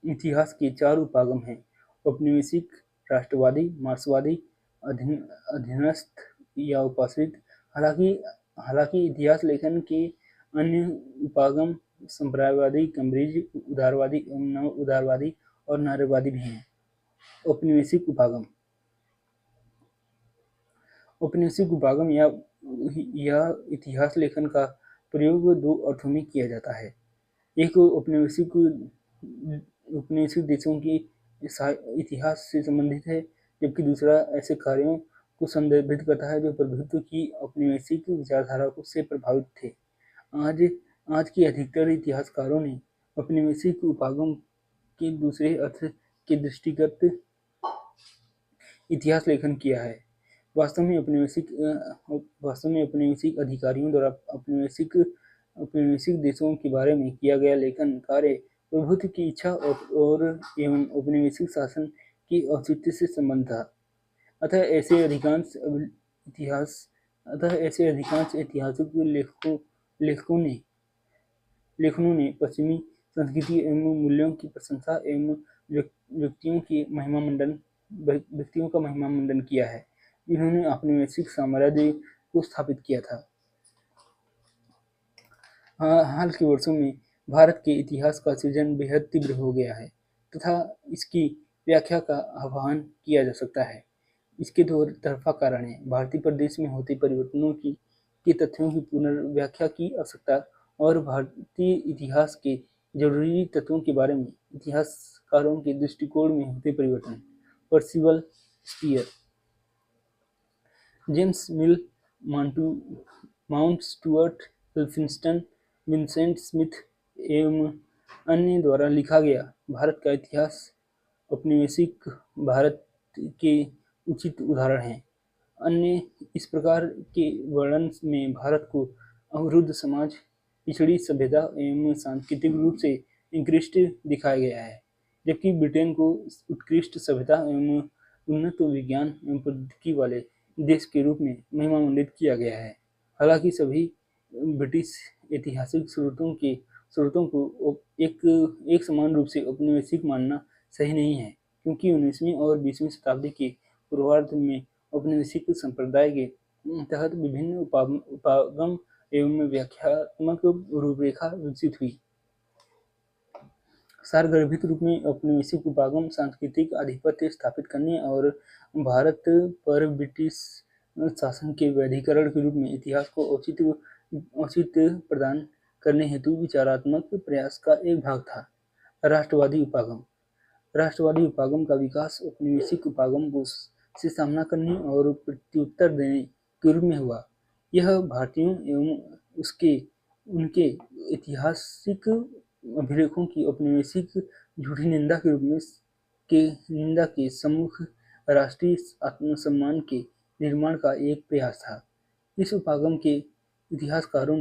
इतिहास के 4 उपागम हैं: औपनिवेशिक, राष्ट्रवादी, मार्क्सवादी, अधीनस्थ या उपाश्रित। हालांकि इतिहास लेखन के अन्य उपागम संप्रदायवादी, कैम्ब्रिज, उदारवादी एवं नव उदारवादी और नारीवादी भी हैं। औपनिवेशिक उपागम या इतिहास लेखन का प्रयोग 2 अर्थों में किया जाता है। एक औपनिवेशिक देशों के इतिहास से संबंधित है, जबकि दूसरा ऐसे कार्यों को संदर्भित करता है जो प्रभुत्व की औपनिवेशिक विचारधारा से प्रभावित थे। आज के अधिकतर इतिहासकारों ने औपनिवेशिक उपागम के दूसरे अर्थ के दृष्टिगत इतिहास लेखन किया है। वास्तव में औपनिवेशिक अधिकारियों द्वारा औपनिवेशिक देशों के बारे में किया गया लेखन कार्य प्रभुत्व की इच्छा और एवं औपनिवेशिक शासन के औचित्य से संबंध था। अतः ऐसे अधिकांश ऐतिहासिक लेखनों ने पश्चिमी संस्कृति एवं मूल्यों की प्रशंसा एवं व्यक्तियों का महिमामंडन किया है जिन्होंने औपनिवेशिक साम्राज्य को स्थापित किया था। हाल के वर्षों में भारत के इतिहास का सृजन बेहद तीव्र हो गया है तथा इसकी व्याख्या का आह्वान किया जा सकता है। इसके दो तरफा कारण है। भारतीय प्रदेश में होते परिवर्तनों के तथ्यों की पुनर्व्याख्या की आवश्यकता और भारतीय इतिहास के जरूरी तत्वों के बारे में इतिहासकारों के दृष्टिकोण में होते परिवर्तन। Percival Spear, James Mill, Mount Stuart, Elphinstone, Vincent Smith एवं अन्य द्वारा लिखा गया भारत का इतिहास औपनिवेशिक भारत के उचित उदाहरण है। अन्य इस प्रकार के वर्णन में भारत को अवरुद्ध समाज, पिछड़ी सभ्यता एवं सांस्कृतिक रूप से निकृष्ट दिखाया गया है, जबकि ब्रिटेन को उत्कृष्ट सभ्यता एवं उन्नत विज्ञान एवं प्रौद्योगिकी वाले देश के रूप में महिमामंडित किया गया है। हालांकि सभी ब्रिटिश ऐतिहासिक स्रोतों को एक समान रूप से औपनिवेशिक मानना सही नहीं है, क्योंकि 19वीं और 20वीं शताब्दी के पूर्वार्ध में औपनिवेशिक संप्रदाय के तहत विभिन्न उपागम एवं व्याख्यात्मक रूपरेखा विकसित हुई। सारगर्भित रूप में औपनिवेशिक उपागम सांस्कृतिक आधिपत्य स्थापित करने और भारत पर ब्रिटिश शासन के वैधीकरण के रूप में इतिहास को औचित्य प्रदान करने हेतु विचारात्मक प्रयास का एक भाग था। राष्ट्रवादी उपागम का विकास औपनिवेशिक उपागम से सामना करने और प्रत्युत्तर देने के रूप में हुआ। यह भारतीयों एवं उनके ऐतिहासिक अभिलेखों की औपनिवेशिक झूठी निंदा के सम्मुख राष्ट्रीय आत्मसम्मान के निर्माण का एक प्रयास था। इस उपागम के इतिहासकारों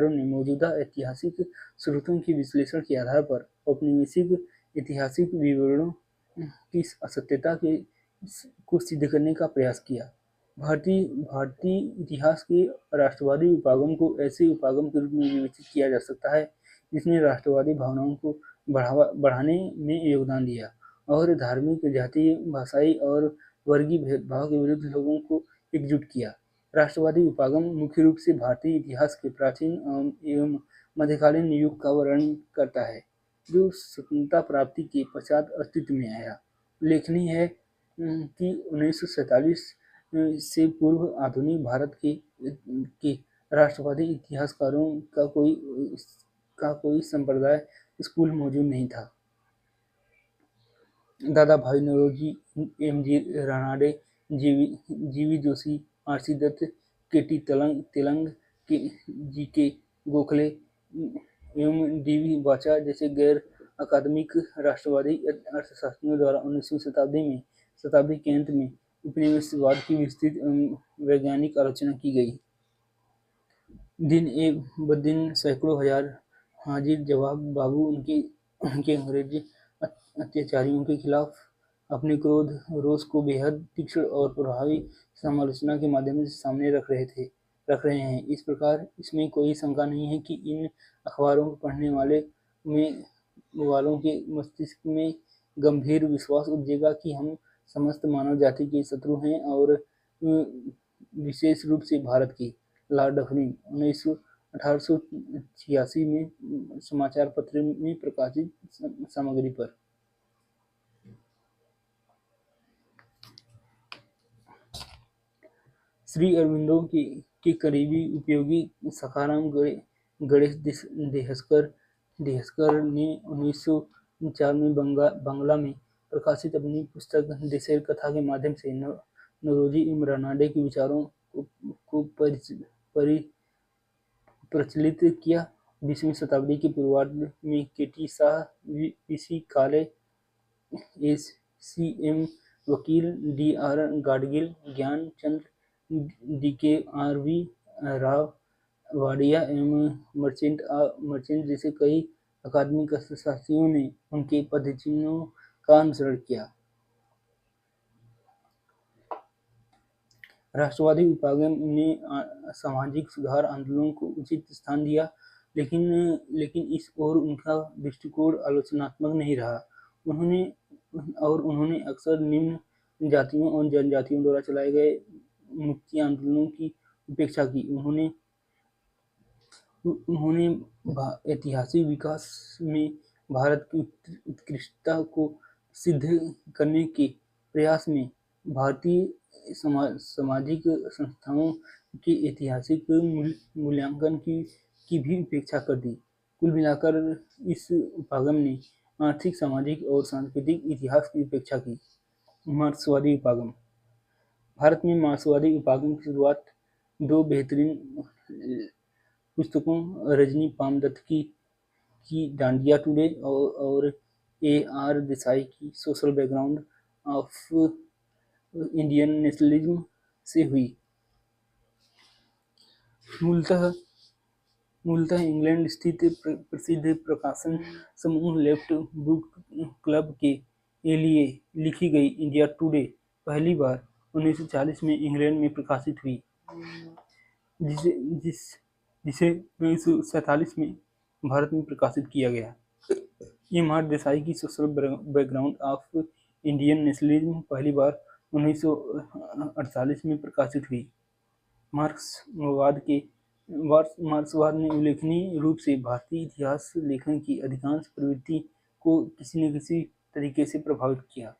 ने मौजूदा ऐतिहासिक स्रोतों के विश्लेषण के आधार पर औपनिवेशिक ऐतिहासिक विवरणों की असत्यता को सिद्ध करने का प्रयास किया। भारतीय इतिहास के राष्ट्रवादी उपागम को ऐसे उपागम के रूप में विवेचित किया जा सकता है जिसने राष्ट्रवादी भावनाओं को बढ़ाने में योगदान दिया और धार्मिक, जातीय, भाषाई और वर्गीय भेदभाव के विरुद्ध लोगों को एकजुट किया। राष्ट्रवादी उपागम मुख्य रूप से भारतीय इतिहास के प्राचीन एवं मध्यकालीन युग का वर्णन करता है, जो स्वतंत्रता प्राप्ति के पश्चात अस्तित्व में आया। उल्लेखनीय है कि 1947 से पूर्व आधुनिक भारत के राष्ट्रवादी इतिहासकारों का कोई संप्रदाय स्कूल मौजूद नहीं था। Dadabhai Naoroji, M G. Ranade, G V Joshi, R C. Dutt, K T. Telang, G K. Gokhale एवं डी.वी. बाचा जैसे गैर अकादमिक राष्ट्रवादी अर्थशास्त्रियों द्वारा 19वीं शताब्दी के अंत में उपनिवेशवाद की विस्तृत एवं वैज्ञानिक आलोचना की गई। दिन सैकड़ों हजार हाजिर जवाब बाबू उनके अंग्रेजी अत्याचारियों के खिलाफ अपने रोष को बेहद तीक्ष्ण और प्रभावी समालोचना के माध्यम से सामने रख रहे हैं। इस प्रकार इसमें कोई शंका नहीं है कि इन अखबारों को पढ़ने वालों के मस्तिष्क में गंभीर विश्वास उपजेगा कि हम समस्त मानव जाति के शत्रु हैं और विशेष रूप से भारत की। लॉर्ड डफरिन 1886 में समाचार पत्र में प्रकाशित सामग्री पर। श्री अरविंदो के करीबी उपयोगी सखाराम गणेश देहस्कर ने 1904 में बांग्ला में प्रकाशित अपनी पुस्तक देशेर कथा के माध्यम से नौरोजी एवं रानाडे के विचारों को प्रचलित किया। 20वीं शताब्दी के पूर्वार्ध में के.टी. शाह, पी.सी. काले, एस.सी.एम. वकील, डी.आर. गाडगिल, ज्ञान चंद्र, डी.के.आर.वी. राव, वाडिया एवं मर्चेंट जैसे कई अकादमिक अर्थशास्त्रियों ने उनके पदचिन्हों का अनुसरण किया। राष्ट्रवादी उपागम ने सामाजिक सुधार आंदोलनों को उचित स्थान दिया, लेकिन लेकिन इस ओर उनका दृष्टिकोण आलोचनात्मक नहीं रहा। उन्होंने अक्सर निम्न जातियों और जनजातियों द्वारा चलाए गए मुक्ति आंदोलनों की उपेक्षा की। उन्होंने ऐतिहासिक विकास में भारत की उत्कृष्टता को सिद्ध करने के प्रयास में भारतीय सामाजिक संस्थाओं के ऐतिहासिक मूल्यांकन की भी उपेक्षा कर दी। कुल मिलाकर इस उपागम ने आर्थिक, सामाजिक और सांस्कृतिक इतिहास की उपेक्षा की। मार्क्सवादी उपागम। भारत में मार्क्सवादी उपागम की शुरुआत दो बेहतरीन पुस्तकों रजनी पामदत्त की डांडिया टुडे और A.R. देसाई की social background of Indian nationalism से हुई। मूलतः इंग्लैंड स्थित प्रसिद्ध प्रकाशन समूह लेफ्ट बुक क्लब के लिए लिखी गई इंडिया टुडे पहली बार 1940 में इंग्लैंड में प्रकाशित हुई, जिसे 1947 में भारत में प्रकाशित किया गया। M.R. देसाई की social background of Indian nationalism पहली बार 1948 में प्रकाशित हुई। मार्क्सवाद ने उल्लेखनीय रूप से भारतीय इतिहास लेखन की अधिकांश प्रवृत्ति को किसी न किसी तरीके से प्रभावित किया।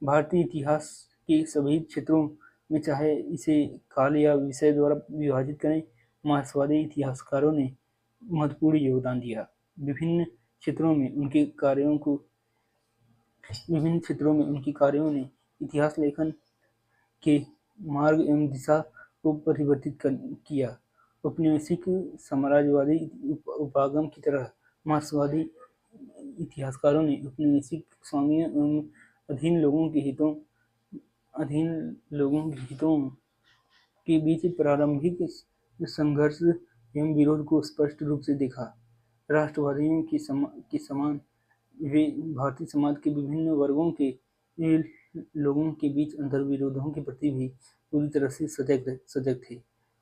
भारतीय इतिहास के सभी क्षेत्रों में, चाहे इसे काल या विषय द्वारा विभाजित करें, मार्क्सवादी इतिहासकारों ने महत्वपूर्ण योगदान दिया। विभिन्न क्षेत्रों में उनके कार्यों ने इतिहास लेखन के मार्ग एवं दिशा को परिवर्तित किया। औपनिवेशिक साम्राज्यवादी उपागम की तरह मार्क्सवादी इतिहासकारों ने औपनिवेशिक स्वामियों एवं अधीन लोगों के हितों के बीच प्रारंभिक संघर्ष एवं विरोध को स्पष्ट रूप से देखा। राष्ट्रवादियों के समान वे भारतीय समाज के विभिन्न वर्गों के लोगों के बीच अंतर्विरोधों के प्रति भी पूरी तरह से सजग थे।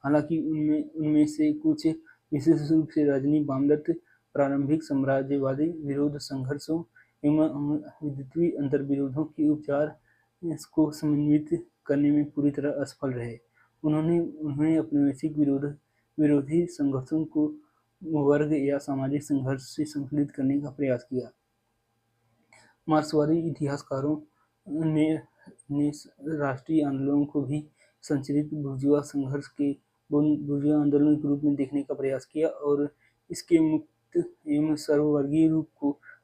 हालांकि उनमें से कुछ, विशेष रूप से रजनी पामदत्त, प्रारंभिक साम्राज्यवादी विरोध संघर्षों एवं विद्युतीय अंतर्विरोधों के उपचार को समन्वित करने में पूरी तरह असफल रहे। उन्होंने औपनिवेशिक विरोधी संघर्षों को वर्ग या सामाजिक संघर्ष से संतुलित करने का प्रयास किया। मार्क्सवादी इतिहासकारों ने राष्ट्रीय आंदोलनों को भी संरचित बुर्जुआ संघर्ष के बुर्जुआ आंदोलन के रूप में देखने का प्रयास किया और इसके मुक्त एवं सर्ववर्गीय रूप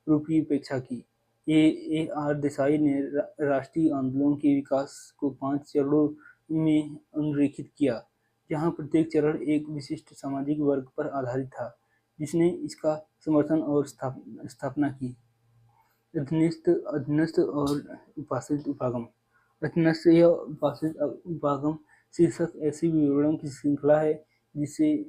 की उपेक्षा की। A.R. देसाई ने राष्ट्रीय आंदोलन के विकास को 5 चरणों में अनुरेखित किया, जहां प्रत्येक चरण एक विशिष्ट सामाजिक वर्ग पर आधारित था, जिसने इसका समर्थन और स्थापना की। अधीनस्थ और उपासित उपागम। अधीनस्थ या उपासित उपागम शीर्षक ऐसी विवरणों की श्रृंखला है जिसे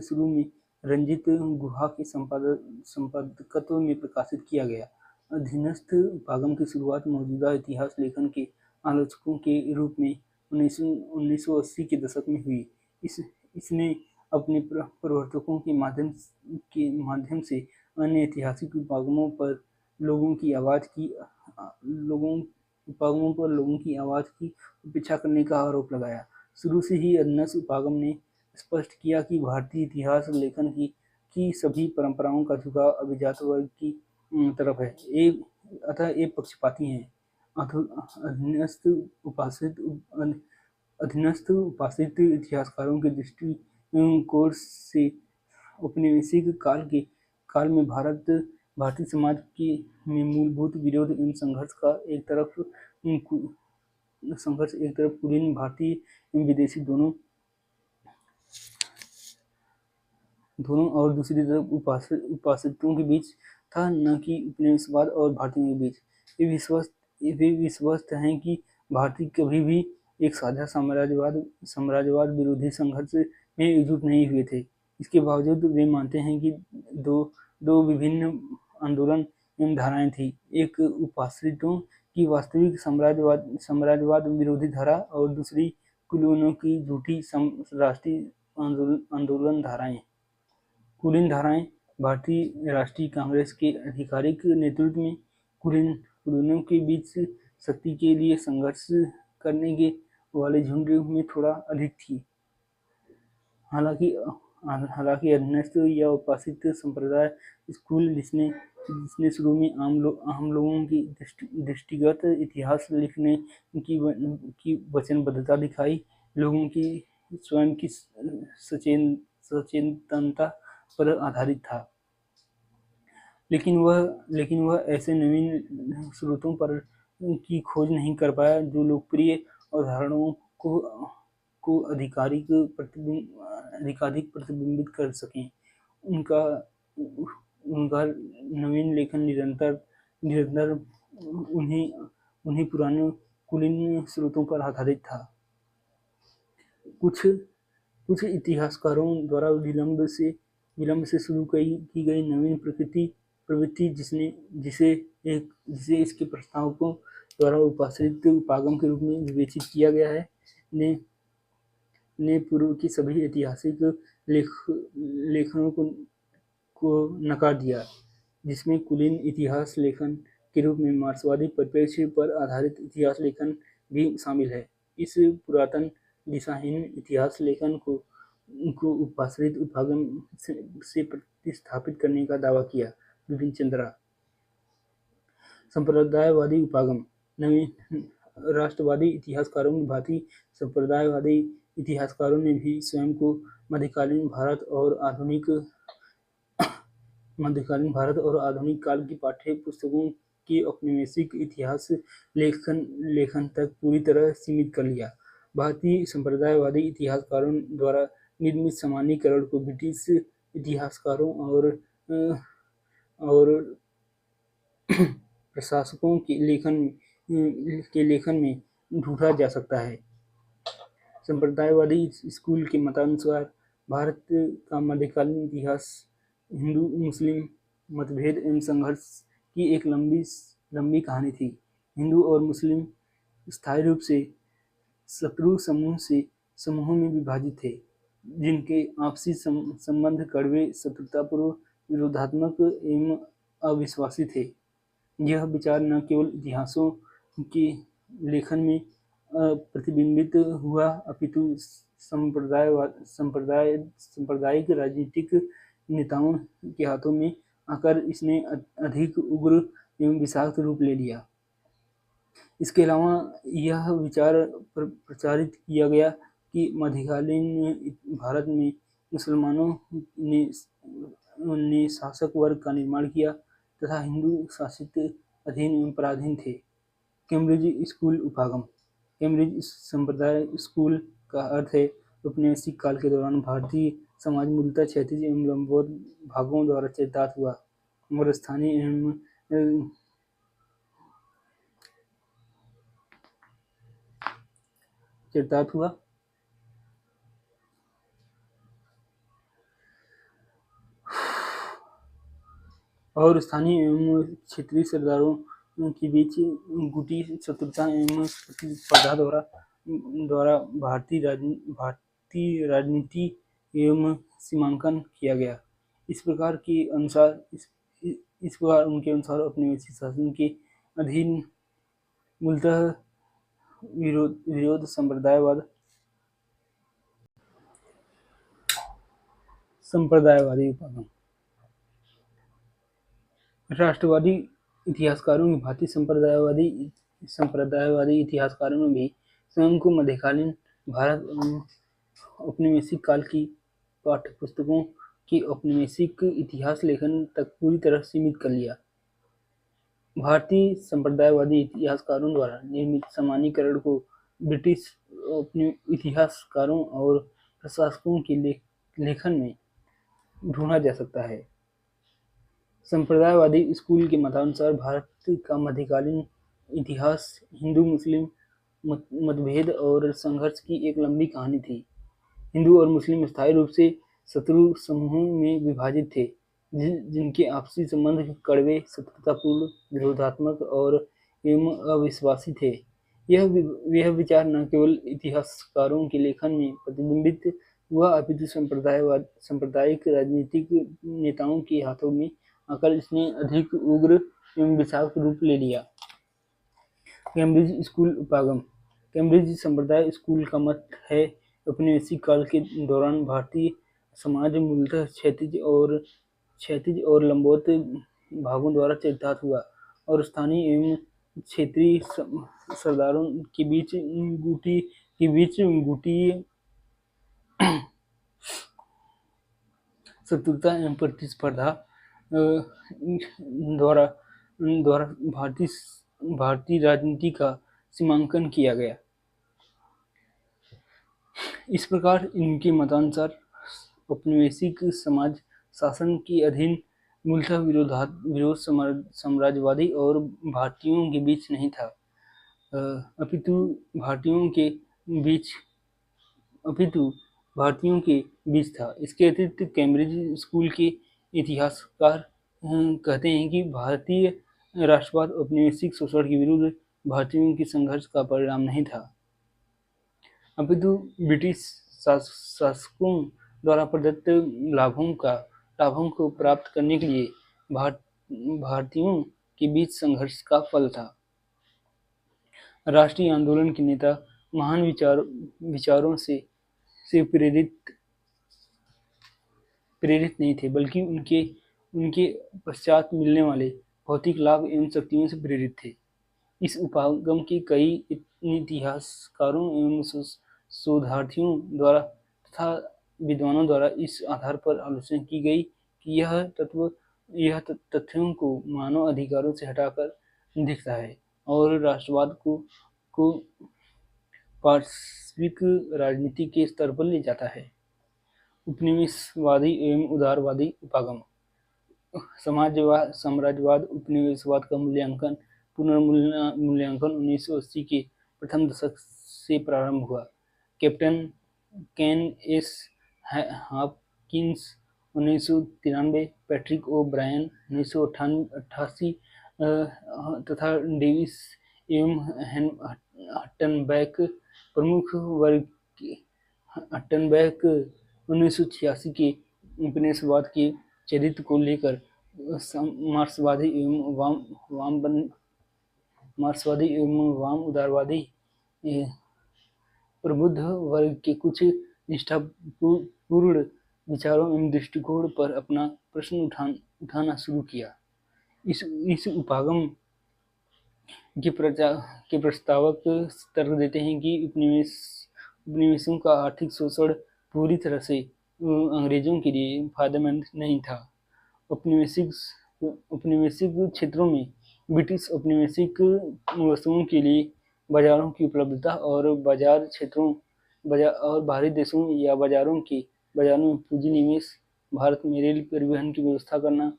शुरू में रंजीत गुहा के संपादकत्व में प्रकाशित किया गया। अधीनस्थ उपागम की शुरुआत मौजूदा इतिहास लेखन के आलोचकों के रूप में 1980 के दशक में हुई। इसने अपने प्रवर्तकों के माध्यम से अन्य ऐतिहासिक उपागमों पर लोगों की आवाज की उपेक्षा करने का आरोप लगाया। शुरू से ही अधीनस्थ उपागम ने स्पष्ट किया कि भारतीय इतिहास लेखन की सभी परंपराओं का झुकाव अभिजात वर्ग की तरफ है, अतः ये पक्षपाती हैं। अधीनस्थ उपासित इतिहासकारों के दृष्टिकोण से औपनिवेशिक काल में भारतीय समाज में मूलभूत विरोध एवं संघर्ष एक तरफ कुलीन भारतीय एवं विदेशी दोनों और दूसरी तरफ उपासितों के बीच था, न कि उपनिवेशवाद और भारतीयों के बीच। वे विश्वस्त हैं कि भारतीय कभी भी एक साझा साम्राज्यवाद विरोधी संघर्ष में एकजुट नहीं हुए थे। इसके बावजूद वे मानते हैं कि दो विभिन्न आंदोलन एवं धाराएं थी, एक उपासितों की वास्तविक साम्राज्यवाद विरोधी धारा और दूसरी कुलीनों की झूठी राष्ट्रीय आंदोलन धाराएं। कुलीन धाराएं भारतीय राष्ट्रीय कांग्रेस के आधिकारिक नेतृत्व में कुलीनों के बीच शक्ति के लिए संघर्ष करने के वाले झुंड में थोड़ा अधिक थी। हालांकि अधीनस्थ या उपासित संप्रदाय स्कूल, जिसने शुरू में आम लोगों की दृष्टिगत इतिहास लिखने की वचनबद्धता दिखाई, लोगों की स्वयं की सचेतनता पर आधारित था, लेकिन वह ऐसे नवीन स्रोतों पर की खोज नहीं कर पाया जो लोकप्रिय अवधारणाओं को अधिकाधिक प्रतिबिंबित कर सकें। उनका नवीन लेखन निरंतर उन्हीं पुराने कुलीन स्रोतों पर आधारित था। कुछ इतिहासकारों द्वारा विलंब से शुरू की गई नवीन प्रवृत्ति, जिसे इसके प्रस्तावकों द्वारा उपाश्रित उपागम के रूप में विवेचित किया गया है, ने पूर्व की सभी ऐतिहासिक लेखनों को नकार दिया, जिसमें कुलीन इतिहास लेखन के रूप में मार्क्सवादी परिप्रेक्ष्य पर आधारित इतिहास लेखन भी शामिल है। इस पुरातन दिशाहीन इतिहास लेखन को उपाश्रित उपागम से प्रतिस्थापित करने का दावा किया। बिपिन चंद्रा। संप्रदायवादी उपागम। नवीन राष्ट्रवादी इतिहासकारों की भांति संप्रदायवादी इतिहासकारों ने भी स्वयं को मध्यकालीन भारत और आधुनिक काल की पाठ्य पुस्तकों के औपनिवेशिक इतिहास लेखन तक पूरी तरह सीमित कर लिया। भारतीय संप्रदायवादी इतिहासकारों द्वारा निर्मित सामान्यीकरण को ब्रिटिश इतिहासकारों और प्रशासकों के लेखन में ढूंढा जा सकता है। संप्रदायवादी स्कूल के मतानुसार भारत का मध्यकालीन इतिहास हिंदू मुस्लिम मतभेद एवं संघर्ष की एक लंबी कहानी थी। हिंदू और मुस्लिम स्थायी रूप से शत्रु समूहों में विभाजित थे, जिनके आपसी संबंध कड़वे, शत्रुतापूर्ण, विरोधात्मक एवं अविश्वासी थे। यह विचार न केवल इतिहासों के लेखन में प्रतिबिंबित हुआ, अपितु सांप्रदायिक राजनीतिक नेताओं के हाथों में आकर इसने अधिक उग्र एवं विषाक्त रूप ले लिया। इसके अलावा यह विचार प्रचारित किया गया कि मध्यकालीन भारत में मुसलमानों ने शासक वर्ग का निर्माण किया तथा हिंदू शासित अधीन एवं पराधीन थे। कैम्ब्रिज स्कूल उपागम। कैम्ब्रिज संप्रदाय स्कूल का अर्थ है औपनिवेशिक काल के दौरान भारतीय समाज मूलतः क्षैतिज एवं लंबवत भागों द्वारा चरितार्थ हुआ और स्थानीय एवं क्षेत्रीय सरदारों के बीच गुटी शत्रुता एवं प्रतिस्पर्धा द्वारा भारतीय राजनीति एवं सीमांकन किया गया। इस प्रकार उनके अनुसार औपनिवेशिक शासन के अधीन मूलतः विरोध संप्रदायवादी उपागम। राष्ट्रवादी इतिहासकारों की भांति संप्रदायवादी इतिहासकारों ने भी स्वयं को मध्यकालीन भारत एवं औपनिवेशिक काल की पाठ्यपुस्तकों के औपनिवेशिक इतिहास लेखन तक पूरी तरह सीमित कर लिया। भारतीय संप्रदायवादी इतिहासकारों द्वारा निर्मित सामान्यीकरण को ब्रिटिश इतिहासकारों और प्रशासकों के लेखन में ढूंढा जा सकता है। संप्रदायवादी स्कूल के मतानुसार भारत का मध्यकालीन इतिहास हिंदू मुस्लिम मतभेद और संघर्ष की एक लंबी कहानी थी। हिंदू और मुस्लिम स्थायी रूप से शत्रु समूहों में विभाजित थे, जिनके आपसी संबंध कड़वे, शत्रुतापूर्ण, विरोधात्मक और एवं अविश्वासी थे। यह विचार न केवल इतिहासकारों के लेखन में प्रतिबिंबित हुआ, अपितु सांप्रदायिक राजनीतिक नेताओं के हाथों में आकर इसने अधिक उग्र एवं विषाक्त रूप ले लिया। कैम्ब्रिज स्कूल उपागम। कैम्ब्रिज संप्रदाय स्कूल का मत है औपनिवेशिक काल के दौरान भारतीय समाज मूलतः क्षैतिज और लंबवत भागों द्वारा चरितार्थ हुआ और स्थानीय एवं क्षेत्रीय सरदारों के बीच गुटी शत्रुता एवं प्रतिस्पर्धा द्वारा भारतीय राजनीति का सीमांकन किया गया। इस प्रकार इनके मतानुसार औपनिवेशिक समाज शासन के अधीन मूलतः विरोध साम्राज्यवादी और भारतीयों के बीच नहीं था, अपितु भारतीयों के बीच था। इसके अतिरिक्त कैम्ब्रिज स्कूल के इतिहासकार कहते हैं कि भारतीय राष्ट्रवाद औपनिवेशिक शोषण के विरुद्ध भारतीयों के संघर्ष का परिणाम नहीं था, अपितु ब्रिटिश शासकों द्वारा प्रदत्त लाभों को प्राप्त करने के लिए भारतीयों के बीच संघर्ष का फल था। राष्ट्रीय आंदोलन के नेता महान विचारों से प्रेरित नहीं थे, बल्कि उनके पश्चात मिलने वाले भौतिक लाभ एवं शक्तियों से प्रेरित थे। इस उपागम की कई इतिहासकारों एवं शोधार्थियों द्वारा तथा विद्वानों द्वारा इस आधार पर आलोचना की गई कि यह तथ्यों को मानव अधिकारों से हटाकर दिखता है और राष्ट्रवाद को पार्श्विक राजनीति के स्तर पर ले जाता है। उपनिवेशवादी एवं उदारवादी उपागम। साम्राज्यवाद उपनिवेशवाद का पुनर्मूल्यांकन 1980 के प्रथम दशक से प्रारंभ हुआ। Captain Ken S Hopkins 1993, Patrick O'Brien 1988 तथा डेविस एवं हट्टनबैक प्रमुख वर्ग हट्टनबैक 1986 के उपनिवेशवाद के चरित्र को लेकर मार्क्सवादी एवं वाम उदारवादी प्रबुद्ध वर्ग के कुछ निष्ठापूर्ण विचारों एवं दृष्टिकोण पर अपना प्रश्न उठाना शुरू किया। इस उपागम के प्रस्तावक तर्क देते हैं कि उपनिवेशों का आर्थिक शोषण पूरी तरह से अंग्रेजों के लिए फायदेमंद नहीं था। औपनिवेशिक क्षेत्रों में ब्रिटिश औपनिवेशिक वस्तुओं के लिए बाजारों की उपलब्धता और बाहरी देशों या बाजारों में पूंजी निवेश, भारत में रेल परिवहन की व्यवस्था करना,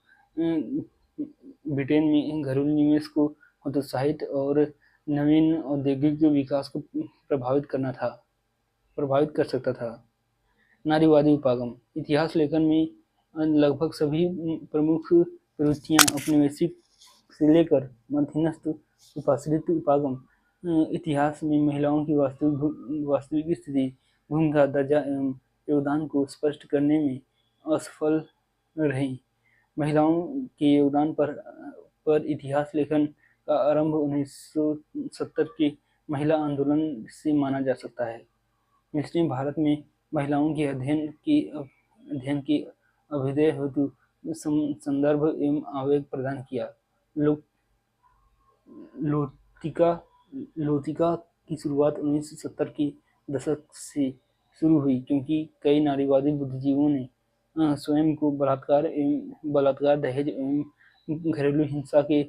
ब्रिटेन में घरेलू निवेश को हतोत्साहित और नवीन औद्योगिक विकास को प्रभावित कर सकता था। नारीवादी उपागम। इतिहास लेखन में लगभग सभी प्रमुख प्रवृत्तियां औपनिवेशिक से लेकर मध्यस्थ उपाश्रित उपागम इतिहास में महिलाओं की वास्तविक स्थिति, भूमिका, दर्जा एवं योगदान को स्पष्ट करने में असफल रही। महिलाओं के योगदान पर इतिहास लेखन का आरंभ 1970 के महिला आंदोलन से माना जा सकता है। इसने भारत में महिलाओं के अध्ययन के अभ्युदय हेतु संदर्भ एवं आवेग प्रदान किया। लौतिका की शुरुआत 1970 के दशक से शुरू हुई, क्योंकि कई नारीवादी बुद्धिजीवियों ने स्वयं को बलात्कार, दहेज एवं घरेलू हिंसा के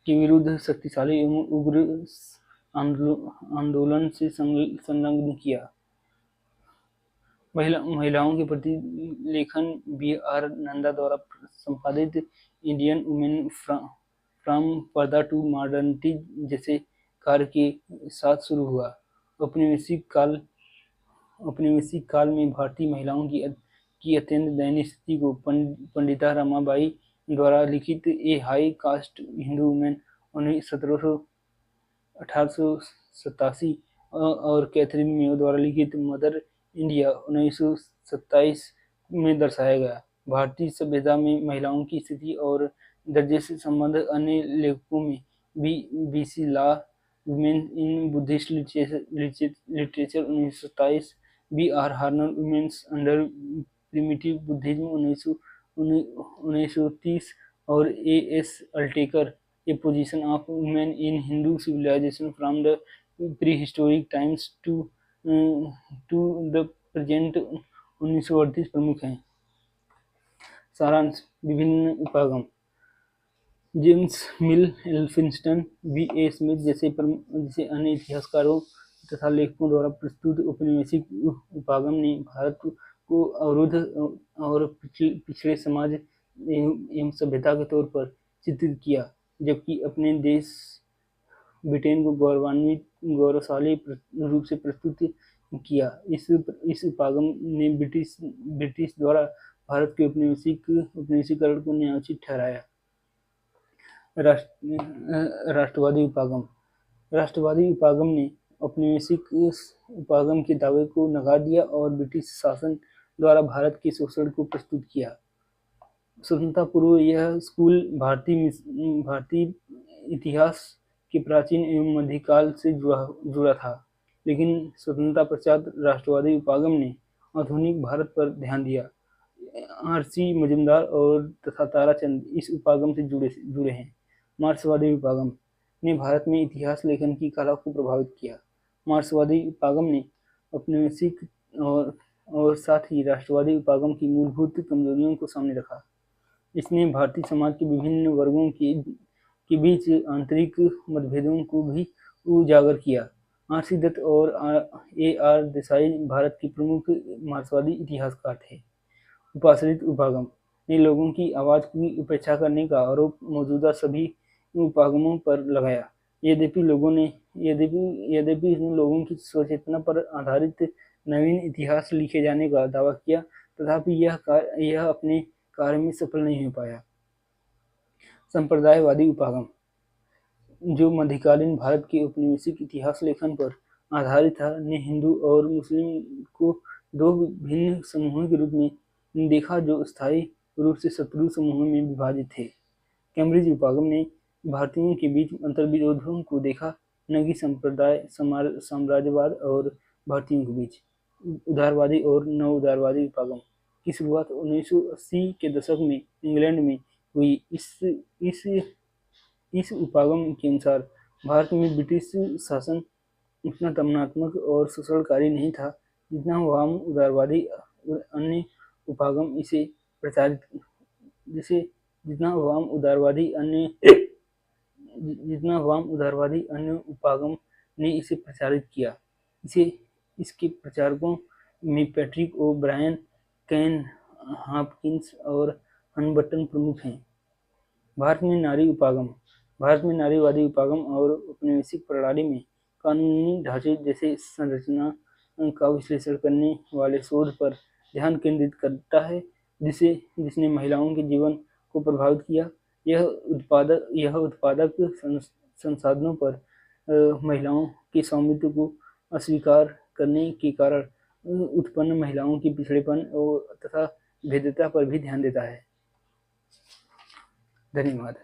विरुद्ध शक्तिशाली एवं उग्र आंदोलन से संलग्न किया। महिलाओं के प्रति लेखन B.R. नंदा द्वारा संपादित इंडियन वुमेन फ्रॉम पर्दा टू मॉडर्निटी जैसे कार्य के साथ शुरू हुआ। औपनिवेशिक काल में भारतीय महिलाओं की अत्यंत दयनीय स्थिति को पंडिता रमाबाई द्वारा लिखित ए हाई कास्ट हिंदू वुमेन 1887 और कैथरीन मेयो द्वारा लिखित मदर इंडिया 1927 में दर्शाया गया। भारतीय सभ्यता में महिलाओं की स्थिति और दर्जे से संबंधित अन्य लेखकों में B C. Law, women in Buddhist literature 1927, B R. Horner, women's under primitive Buddhism 1930 और A S. Altekar, a position of women in Hindu civilisation from the prehistoric times to the present 1938 प्रमुख हैं। सारांश। विभिन्न उपागम। James Mill, Elphinstone, V A. Smith जैसे अन्य इतिहासकारों तथा लेखकों द्वारा प्रस्तुत औपनिवेशिक उपागम ने भारत को अवरुद्ध और पिछड़े समाज एवं सभ्यता के तौर पर चित्रित किया, जबकि अपने देश ब्रिटेन को गौरवशाली रूप से प्रस्तुत किया। इस उपागम ने ब्रिटिश द्वारा भारत के औपनिवेशीकरण को न्यायोचित ठहराया। राष्ट्रवादी उपागम। राष्ट्रवादी उपागम ने औपनिवेशिक उपागम के दावे को नकार दिया और ब्रिटिश शासन द्वारा भारत के शोषण को प्रस्तुत किया। स्वतंत्रता पूर्व यह स्कूल भारतीय इतिहास के प्राचीन एवं मध्यकाल से जुड़ा था, लेकिन स्वतंत्रता पश्चात राष्ट्रवादी उपागम ने आधुनिक भारत पर ध्यान दिया। आर.सी. मजूमदार और तथा ताराचंद इस उपागम से जुड़े हैं। मार्क्सवादी उपागम ने भारत में इतिहास लेखन की कला को प्रभावित किया। मार्क्सवादी उपागम ने औपनिवेशिक और साथ ही राष्ट्रवादी उपागम की मूलभूत कमजोरियों को सामने रखा। इसने भारतीय समाज के विभिन्न वर्गों के बीच आंतरिक मतभेदों को भी उजागर किया। आर.सी. दत्त और ए.आर. देसाई भारत के प्रमुख मार्क्सवादी इतिहासकार थे। उपाश्रित उपागम ने लोगों की आवाज की उपेक्षा करने का आरोप मौजूदा सभी उपागमों पर लगाया। यद्यपि इसने लोगों की स्वचेतना पर आधारित नवीन इतिहास लिखे जाने का दावा किया, तथापि यह अपने कार्य में सफल नहीं हो पाया। संप्रदायवादी उपागम, जो मध्यकालीन भारत के औपनिवेशिक इतिहास लेखन पर आधारित था, ने हिंदू और मुस्लिम को दो भिन्न समूहों के रूप में देखा जो स्थायी रूप से शत्रु समूहों में विभाजित थे। कैम्ब्रिज उपागम ने भारतीयों के बीच अंतर्विरोधों को देखा, न कि संप्रदाय साम्राज्यवाद और भारतीयों के बीच। उदारवादी और नव उदारवादी उपागम की शुरुआत 1980 के दशक में इंग्लैंड में हुई। इस उपागम के अनुसार भारत में ब्रिटिश शासन उतना दमनात्मक और शोषणकारी नहीं था जितना वाम उदारवादी अन्य उपागम ने इसे प्रचारित किया। इसके प्रचारकों में पैट्रिक ओ ब्रायन, केन हॉपकिंस और हनबटन प्रमुख हैं। भारत में नारी उपागम। भारत में नारीवादी उपागम और औपनिवेशिक प्रणाली में कानूनी ढांचे जैसे संरचना का विश्लेषण करने वाले शोध पर ध्यान केंद्रित करता है, जिसने महिलाओं के जीवन को प्रभावित किया। यह उत्पादक संसाधनों पर महिलाओं के स्वामित्व को अस्वीकार करने के कारण उत्पन्न महिलाओं के पिछड़ेपन तथा भेद्यता पर भी ध्यान देता है। धन्यवाद।